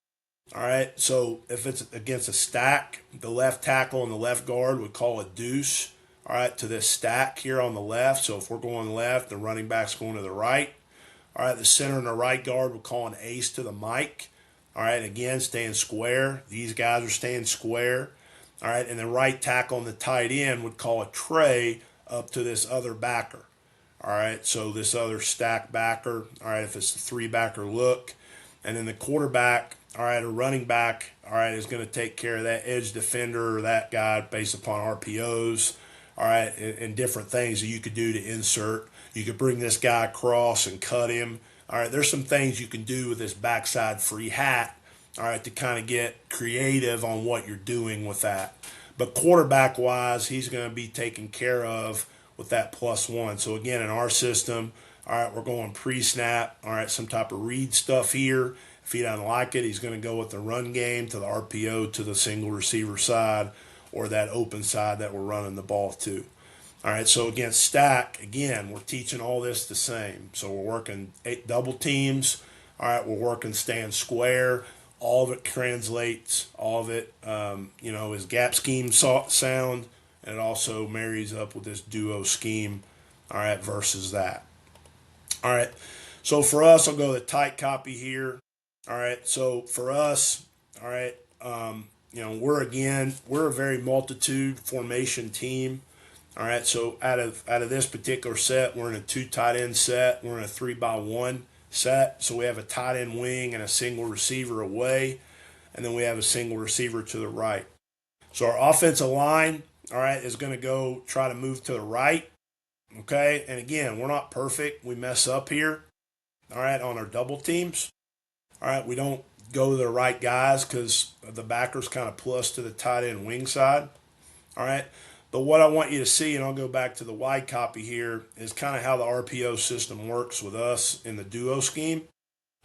all right, so if it's against a stack, the left tackle and the left guard would call a deuce, all right, to this stack here on the left. So if we're going left, the running back's going to the right. All right, the center and the right guard would call an ace to the Mike. All right, again, staying square. These guys are staying square. All right, and the right tackle and the tight end would call a tray up to this other backer. All right, so this other stack backer, all right, if it's a 3-backer look. And then the quarterback, all right, a running back, all right, is going to take care of that edge defender or that guy based upon RPOs, all right, and different things that you could do to insert. You could bring this guy across and cut him. All right, there's some things you can do with this backside free hat, all right, to kind of get creative on what you're doing with that. But quarterback-wise, he's going to be taken care of with that +1. So, again, in our system, all right, we're going pre-snap, all right, some type of read stuff here. If he doesn't like it, he's going to go with the run game to the RPO to the single receiver side or that open side that we're running the ball to. All right, so against stack, again, we're teaching all this the same. So we're working 8 double teams. All right, we're working stand square. All of it translates. All of it, is gap scheme sound, and it also marries up with this duo scheme, all right, versus that. All right, so for us, I'll go the tight copy here. All right, so for us, all right, we're a very multitude formation team. All right, so out of this particular set, we're in a 2 tight end set. We're in a 3-by-1 set. So we have a tight end wing and a single receiver away, and then we have a single receiver to the right. So our offensive line, all right, is going to go try to move to the right. Okay. And again, we're not perfect. We mess up here. All right. On our double teams. All right. We don't go to the right guys because the backers kind of pull us to the tight end wing side. All right. But what I want you to see, and I'll go back to the wide copy here, is kind of how the RPO system works with us in the duo scheme.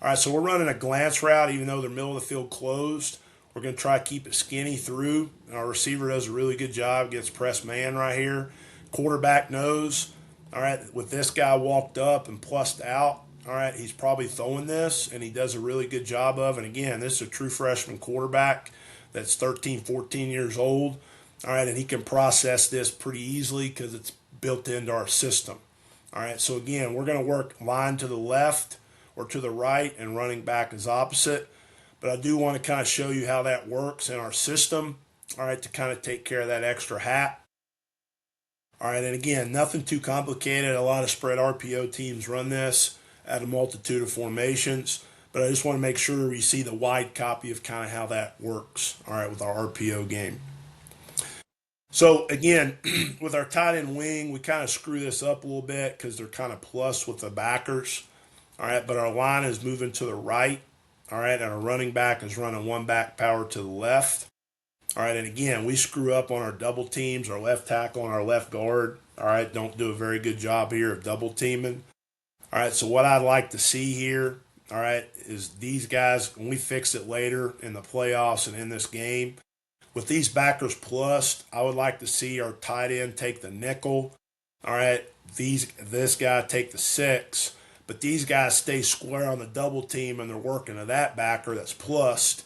All right, so we're running a glance route, even though they're middle of the field closed. We're going to try to keep it skinny through. Our receiver does a really good job, gets press man right here. Quarterback knows, all right, with this guy walked up and plussed out, all right, he's probably throwing this, and he does a really good job of. And again, this is a true freshman quarterback that's 13, 14 years old. All right, and he can process this pretty easily because it's built into our system. All right, so again, we're going to work line to the left or to the right, and running back is opposite. But I do want to kind of show you how that works in our system, all right, to kind of take care of that extra hat. All right, and again, nothing too complicated. A lot of spread RPO teams run this at a multitude of formations, but I just want to make sure you see the wide copy of kind of how that works, all right, with our RPO game. So again, with our tight end wing, we kind of screw this up a little bit because they're kind of plus with the backers. All right, but our line is moving to the right. All right, and our running back is running one back power to the left. All right, and again, we screw up on our double teams, our left tackle and our left guard. All right, don't do a very good job here of double teaming. All right, so what I'd like to see here, all right, is these guys, when we fix it later in the playoffs and in this game, with these backers plus, I would like to see our tight end take the nickel. All right, this guy take the 6, but these guys stay square on the double team and they're working to that backer that's plussed.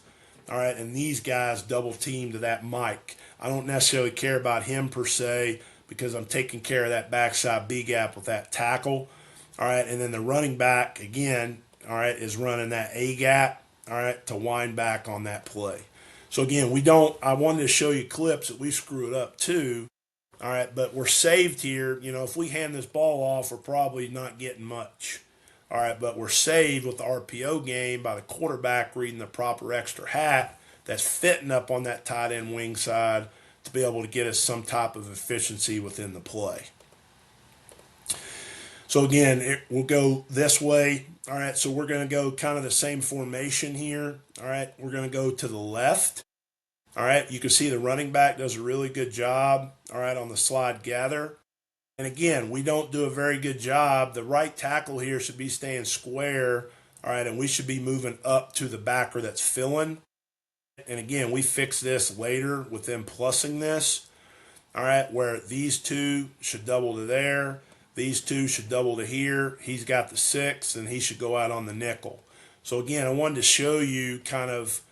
All right, and these guys double team to that Mike. I don't necessarily care about him per se because I'm taking care of that backside B gap with that tackle. All right, and then the running back again, all right, is running that A gap, all right, to wind back on that play. So again, I wanted to show you clips that we screw it up too. All right, but we're saved here. You know, if we hand this ball off, we're probably not getting much. All right, but we're saved with the RPO game by the quarterback reading the proper extra hat that's fitting up on that tight end wing side to be able to get us some type of efficiency within the play. So again, we'll go this way. All right, so we're going to go kind of the same formation here. All right, we're going to go to the left. All right, you can see the running back does a really good job, all right, on the slide gather. And again, we don't do a very good job. The right tackle here should be staying square, all right, and we should be moving up to the backer that's filling. And again, we fix this later with them plussing this, all right, where these two should double to there. These two should double to here. He's got the 6, and he should go out on the nickel. So again, I wanted to show you kind of,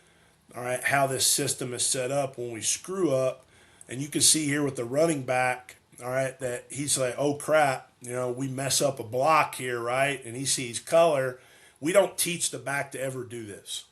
all right, how this system is set up when we screw up. And you can see here with the running back, all right, that he's like, oh crap, you know, we mess up a block here, right? And he sees color. We don't teach the back to ever do this.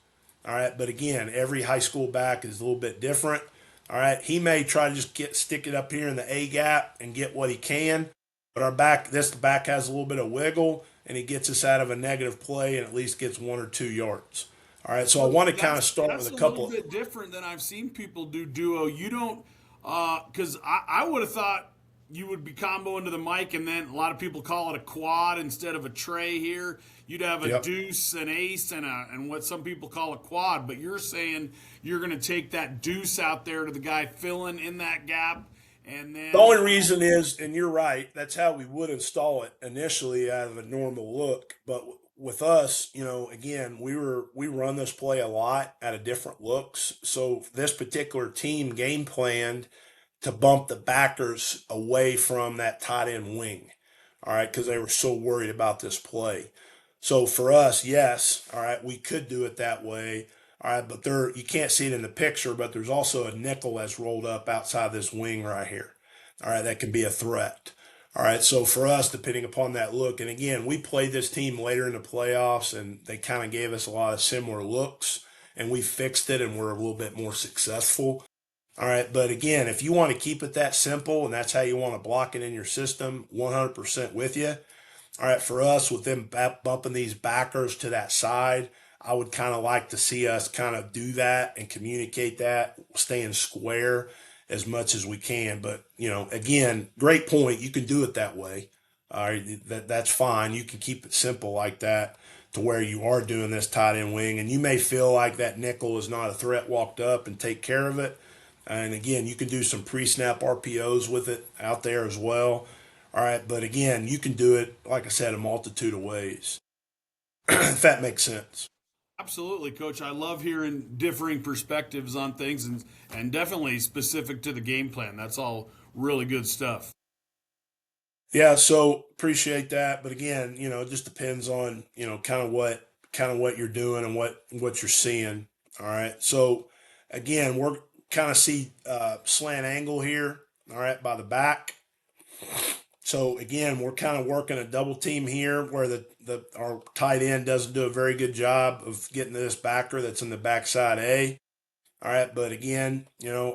All right, but again, every high school back is a little bit different. All right, he may try to just stick it up here in the A gap and get what he can. But this back has a little bit of wiggle, and he gets us out of a negative play and at least gets 1 or 2 yards. All right, so I want to kind of start with a couple. That's a little bit different than I've seen people do duo. You don't, because I would have thought you would be comboing to the mic, and then a lot of people call it a quad instead of a tray here. You'd have a deuce, an ace, and what some people call a quad. But you're saying you're going to take that deuce out there to the guy filling in that gap. And then, the only reason is, and you're right, that's how we would install it initially out of a normal look. But with us, you know, again, we run this play a lot out of different looks. So this particular team game planned to bump the backers away from that tight end wing, all right, because they were so worried about this play. So for us, yes, all right, we could do it that way. All right, but you can't see it in the picture, but there's also a nickel that's rolled up outside this wing right here. All right, that can be a threat. All right, so for us, depending upon that look, and again, we played this team later in the playoffs, and they kind of gave us a lot of similar looks, and we fixed it, and we're a little bit more successful. All right, but again, if you want to keep it that simple, and that's how you want to block it in your system, 100% with you. All right, for us, with them bumping these backers to that side, I would kind of like to see us kind of do that and communicate that, staying square as much as we can. But, again, great point. You can do it that way. All right, that's fine. You can keep it simple like that to where you are doing this tight end wing, and you may feel like that nickel is not a threat walked up and take care of it. And again, you can do some pre-snap RPOs with it out there as well. All right, but again, you can do it, like I said, a multitude of ways, if that makes sense. Absolutely, Coach. I love hearing differing perspectives on things and definitely specific to the game plan. That's all really good stuff. Yeah, so appreciate that. But again, it just depends on, kind of what you're doing and what you're seeing. All right. So again, we're kind of see slant angle here, all right, by the back. So again, we're kind of working a double team here where our tight end doesn't do a very good job of getting to this backer that's in the backside A. All right, but again,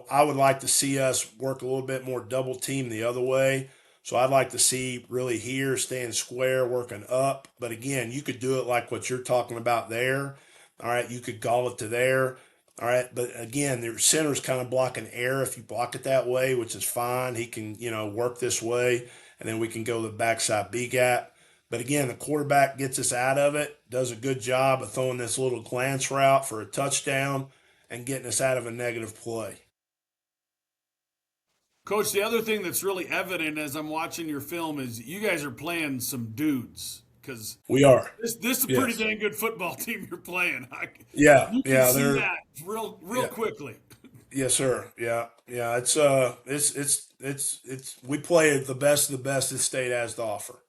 I would like to see us work a little bit more double team the other way. So I'd like to see really here staying square, working up. But again, you could do it like what you're talking about there. All right, you could gall it to there. All right, but again, the center's kind of blocking air if you block it that way, which is fine. He can, work this way, and then we can go to the backside B gap. But again, the quarterback gets us out of it, does a good job of throwing this little glance route for a touchdown and getting us out of a negative play. Coach, the other thing that's really evident as I'm watching your film is you guys are playing some dudes because We are. this is a pretty Yes. dang good football team you're playing. Yeah, You can yeah, see they're that real yeah, quickly. yes, sir. Yeah, yeah. It's we play the best of the best this state has to offer.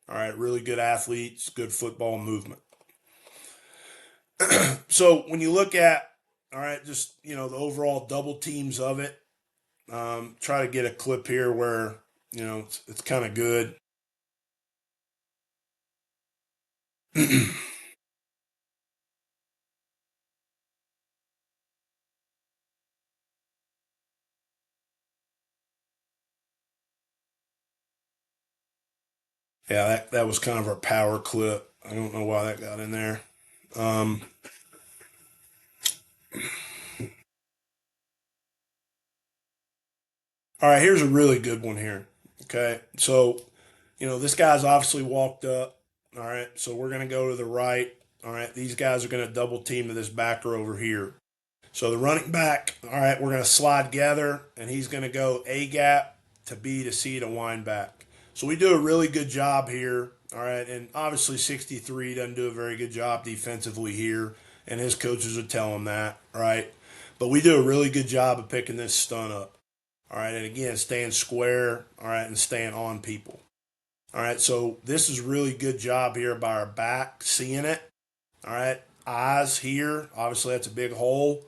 All right, really good athletes, good football movement. So when you look at, all right, just the overall double teams of it, try to get a clip here where it's kind of good. Yeah, that was kind of our power clip. I don't know why that got in there. Um, all right, here's a really good one here. Okay, so this guy's obviously walked up. All right, so we're gonna go to the right. All right, these guys are gonna double team to this backer over here. So the running back, all right, we're gonna slide together, and he's gonna go A gap to B to C to wind back. So we do a really good job here. All right, and obviously 63 doesn't do a very good job defensively here, and his coaches would tell him that, right? But we do a really good job of picking this stunt up. All right, and again, staying square, all right, and staying on people. All right, so this is really good job here by our back, seeing it. All right, eyes here. Obviously, that's a big hole.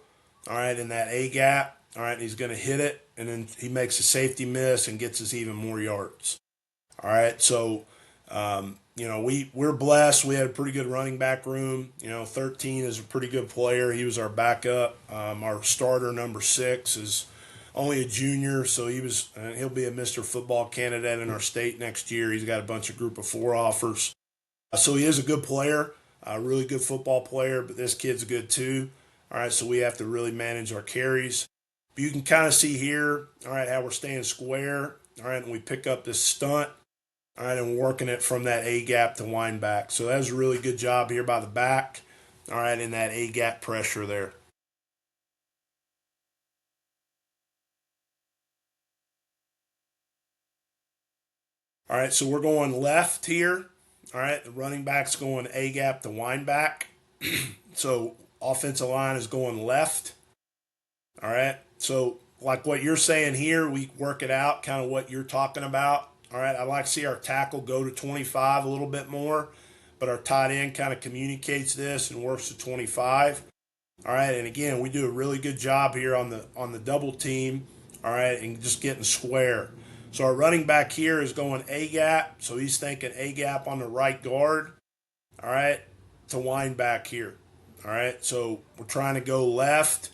All right, in that A gap. All right, he's going to hit it, and then he makes a safety miss and gets us even more yards. All right, so we're blessed. We had a pretty good running back room. 13 is a pretty good player. He was our backup. Our starter, number 6, is only a junior, so he'll be a Mr. Football candidate in our state next year. He's got a bunch of Group of 4 offers, so he is a good player, a really good football player. But this kid's good too. All right, so we have to really manage our carries. But you can kind of see here, all right, how we're staying square. All right, and we pick up this stunt. All right, and we're working it from that A gap to wind back. So that was a really good job here by the back. All right, in that A gap pressure there. All right, so we're going left here. All right, the running back's going A gap to wind back. So offensive line is going left. All right, so like what you're saying here, we work it out, kind of what you're talking about. All right, I'd like to see our tackle go to 25 a little bit more, but our tight end kind of communicates this and works to 25. All right, and again, we do a really good job here on the double team. All right, and just getting square. So our running back here is going A gap, so he's thinking A gap on the right guard. All right, to wind back here. All right, so we're trying to go left.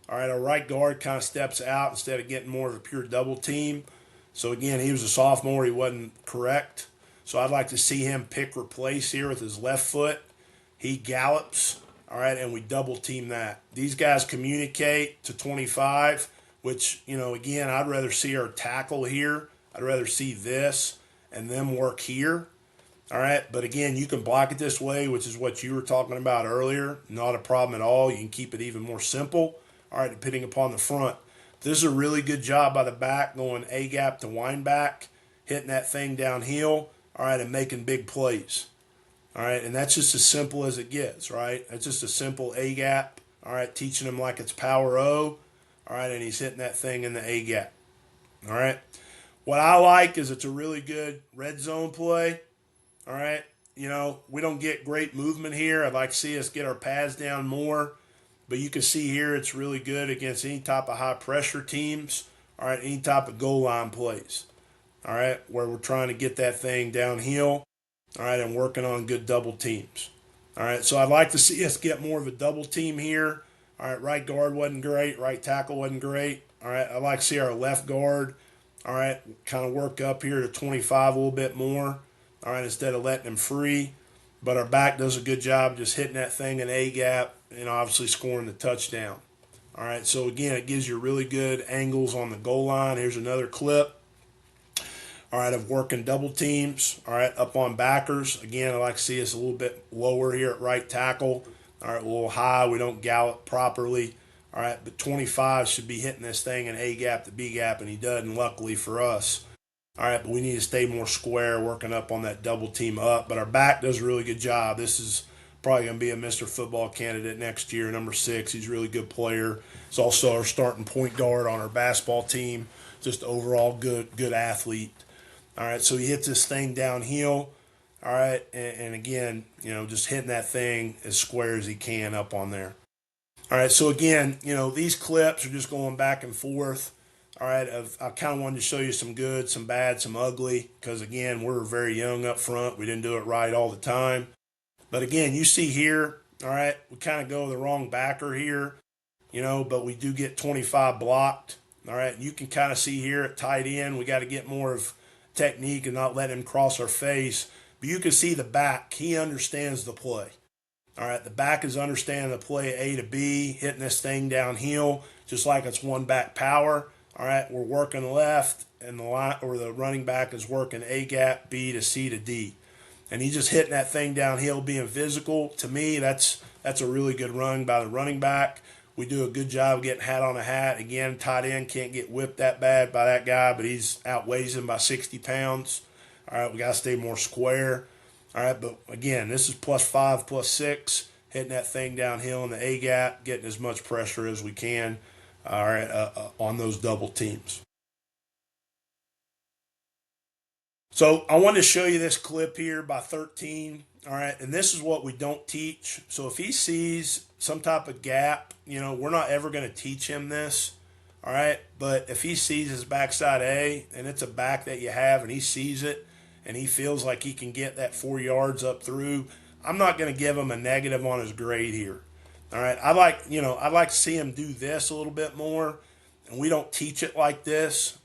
All right, our right guard kind of steps out instead of getting more of a pure double team. So again, he was a sophomore. He wasn't correct. So I'd like to see him pick replace here with his left foot. He gallops. all right, and we double team that. These guys communicate to 25, which, again, I'd rather see our tackle here. I'd rather see this and them work here. All right, but again, you can block it this way, which is what you were talking about earlier. Not a problem at all. You can keep it even more simple, all right, depending upon the front. This is a really good job by the back going A-gap to wind back, hitting that thing downhill, all right, and making big plays. All right, and that's just as simple as it gets, right? That's just a simple A-gap, all right, teaching him like it's power O, all right, and he's hitting that thing in the A-gap, all right? What I like is it's a really good red zone play. All right, we don't get great movement here. I'd like to see us get our pads down more. But you can see here it's really good against any type of high-pressure teams, all right, any type of goal line plays, all right, where we're trying to get that thing downhill, all right, and working on good double teams. All right, so I'd like to see us get more of a double team here. All right guard wasn't great. Right tackle wasn't great. All right, I'd like to see our left guard, all right, kind of work up here to 25 a little bit more. All right, instead of letting him free. But our back does a good job just hitting that thing in A-gap and obviously scoring the touchdown. All right, so again, it gives you really good angles on the goal line. Here's another clip, all right, of working double teams, all right, up on backers. Again, I like to see us a little bit lower here at right tackle. All right, a little high. We don't gallop properly. All right, but 25 should be hitting this thing in A-gap to B-gap, and he doesn't, luckily for us. All right, but we need to stay more square, working up on that double team up. But our back does a really good job. This is probably going to be a Mr. Football candidate next year, number 6. He's a really good player. He's also our starting point guard on our basketball team. Just overall good athlete. All right, so he hits this thing downhill. All right, and again, just hitting that thing as square as he can up on there. All right, so again, these clips are just going back and forth. All right, I kind of wanted to show you some good, some bad, some ugly, because, again, we're very young up front. We didn't do it right all the time. But, again, you see here, all right, we kind of go the wrong backer here, but we do get 25 blocked. All right, you can kind of see here at tight end, we got to get more of technique and not let him cross our face. But you can see the back. He understands the play. All right, the back is understanding the play A to B, hitting this thing downhill, just like it's one back power. All right, we're working left, and the running back is working A-gap, B to C to D. And he's just hitting that thing downhill, being physical. To me, that's a really good run by the running back. We do a good job of getting hat on a hat. Again, tight end can't get whipped that bad by that guy, but he's outweighs him by 60 pounds. All right, we got to stay more square. All right, but again, this is +5, +6, hitting that thing downhill in the A-gap, getting as much pressure as we can. All right, on those double teams. So I wanted to show you this clip here by 13. All right, and this is what we don't teach. So if he sees some type of gap, we're not ever going to teach him this. All right, but if he sees his backside A and it's a back that you have and he sees it and he feels like he can get that 4 yards up through, I'm not going to give him a negative on his grade here. All right, I'd like to see him do this a little bit more, and we don't teach it like this,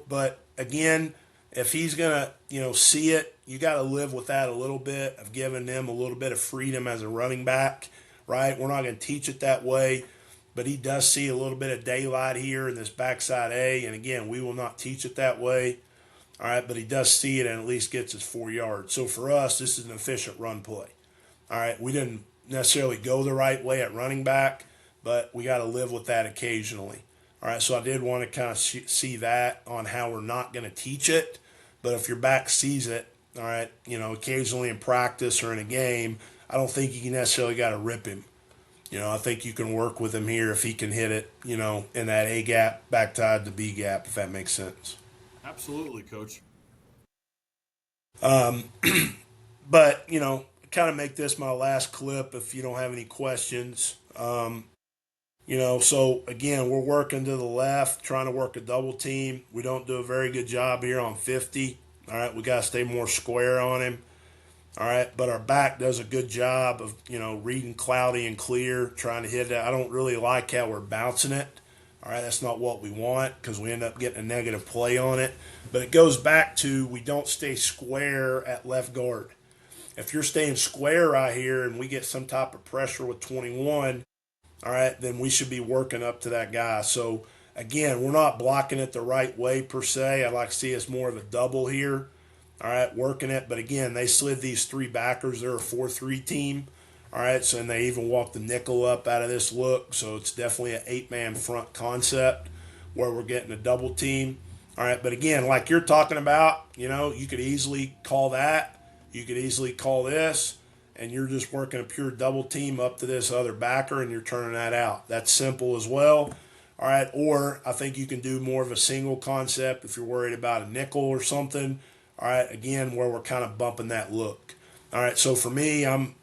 but again, if he's going to, see it, you got to live with that a little bit of giving them a little bit of freedom as a running back, right? We're not going to teach it that way, but he does see a little bit of daylight here in this backside A, and again, we will not teach it that way, all right, but he does see it and at least gets his 4 yards. So for us, this is an efficient run play, all right? We didn't necessarily go the right way at running back, but we got to live with that occasionally. All right, so I did want to kind of see that on how we're not going to teach it, but if your back sees it, all right, occasionally in practice or in a game, I don't think you necessarily got to rip him. I think you can work with him here if he can hit it, in that A gap, back tied to B gap, if that makes sense. Absolutely, Coach. But, kind of make this my last clip if you don't have any questions. So again, we're working to the left, trying to work a double team. We don't do a very good job here on 50. All right, we got to stay more square on him. All right, but our back does a good job of, reading cloudy and clear, trying to hit it. I don't really like how we're bouncing it. All right, that's not what we want because we end up getting a negative play on it. But it goes back to we don't stay square at left guard. If you're staying square right here and we get some type of pressure with 21, all right, then we should be working up to that guy. So again, we're not blocking it the right way per se. I'd like to see us more of a double here. All right, working it. But again, they slid these 3 backers. They're a 4-3 team. All right, so and they even walked the nickel up out of this look. So it's definitely an 8-man front concept where we're getting a double team. All right, but again, like you're talking about, you could easily call that. You could easily call this, and you're just working a pure double team up to this other backer, and you're turning that out. That's simple as well. All right, or I think you can do more of a single concept if you're worried about a nickel or something. All right, again, where we're kind of bumping that look. All right, so for me, I'm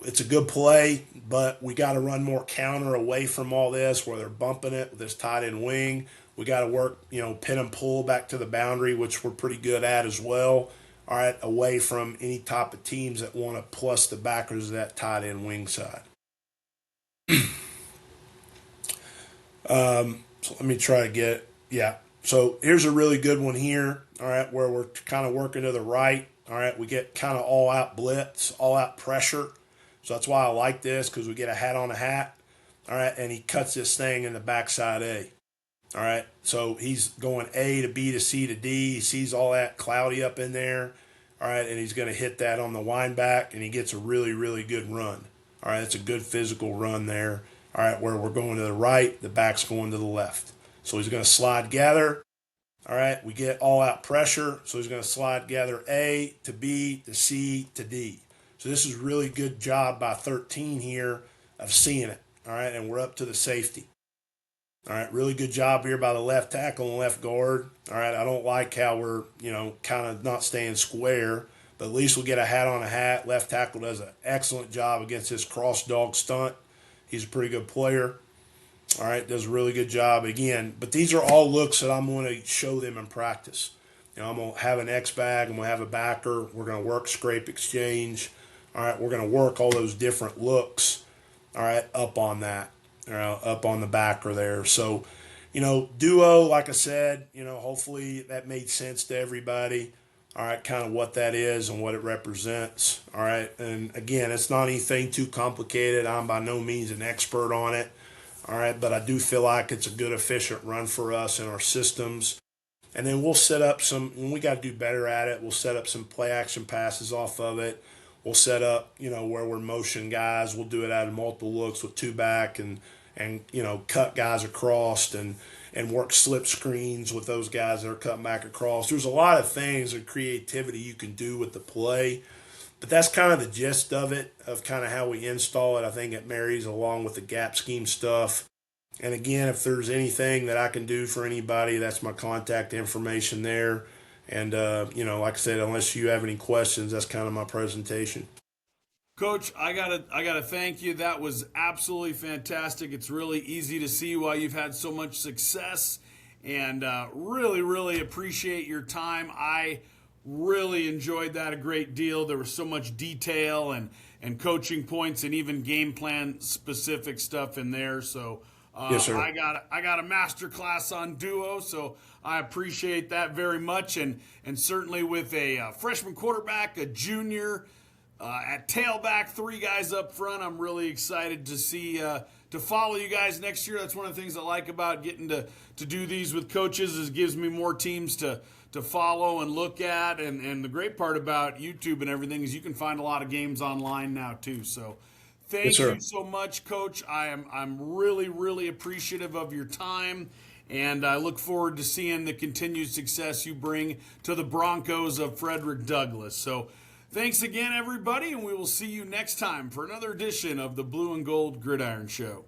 it's a good play, but we got to run more counter away from all this where they're bumping it with this tight end wing. We got to work, pin and pull back to the boundary, which we're pretty good at as well. All right, away from any type of teams that want to plus the backers of that tight end wing side. So let me try to get, So here's a really good one here, all right, where we're kind of working to the right. All right, we get kind of all-out blitz, all-out pressure. So that's why I like this, because we get a hat on a hat. All right, and he cuts this thing in the backside A. All right, so he's going A to B to C to D. He sees all that cloudy up in there. All right, and he's going to hit that on the wind back, and he gets a really, really good run. All right, it's a good physical run there. All right, where we're going to the right, the back's going to the left. So he's going to slide gather. All right, we get all-out pressure, so he's going to slide gather A to B to C to D. So this is really good job by 13 here of seeing it. All right, and we're up to the safety. All right, really good job here by the left tackle and left guard. All right, I don't like how we're, kind of not staying square, but at least we'll get a hat on a hat. Left tackle does an excellent job against this cross dog stunt. He's a pretty good player. All right, does a really good job again. But these are all looks that I'm going to show them in practice. I'm going to have an X bag. I'm going to have a backer. We're going to work scrape exchange. All right, we're going to work all those different looks, all right, up on that, up on the backer there. So, duo, like I said, hopefully that made sense to everybody. All right, kind of what that is and what it represents. All right, and again, it's not anything too complicated. I'm by no means an expert on it. All right, but I do feel like it's a good, efficient run for us in our systems. And then we'll set up when we got to do better at it, we'll set up some play action passes off of it. We'll set up, where we're motion guys. We'll do it out of multiple looks with 2 back and cut guys across and work slip screens with those guys that are cutting back across. There's a lot of things and creativity you can do with the play. But that's kind of the gist of it, of kind of how we install it. I think it marries along with the gap scheme stuff. And again, if there's anything that I can do for anybody, that's my contact information there. And, like I said, unless you have any questions, that's kind of my presentation. Coach, I gotta thank you. That was absolutely fantastic. It's really easy to see why you've had so much success, and really, really appreciate your time. I really enjoyed that a great deal. There was so much detail and coaching points and even game plan specific stuff in there. So yes, sir. I got a master class on duo, so I appreciate that very much. And certainly with a freshman quarterback, a junior, at tailback, 3 guys up front, I'm really excited to see to follow you guys next year. That's one of the things I like about getting to do these with coaches, is it gives me more teams to follow and look at. And the great part about YouTube and everything is you can find a lot of games online now too. So thank you so much, Coach. I'm really, really appreciative of your time, and I look forward to seeing the continued success you bring to the Broncos of Frederick Douglass. So thanks again, everybody, and we will see you next time for another edition of the Blue and Gold Gridiron Show.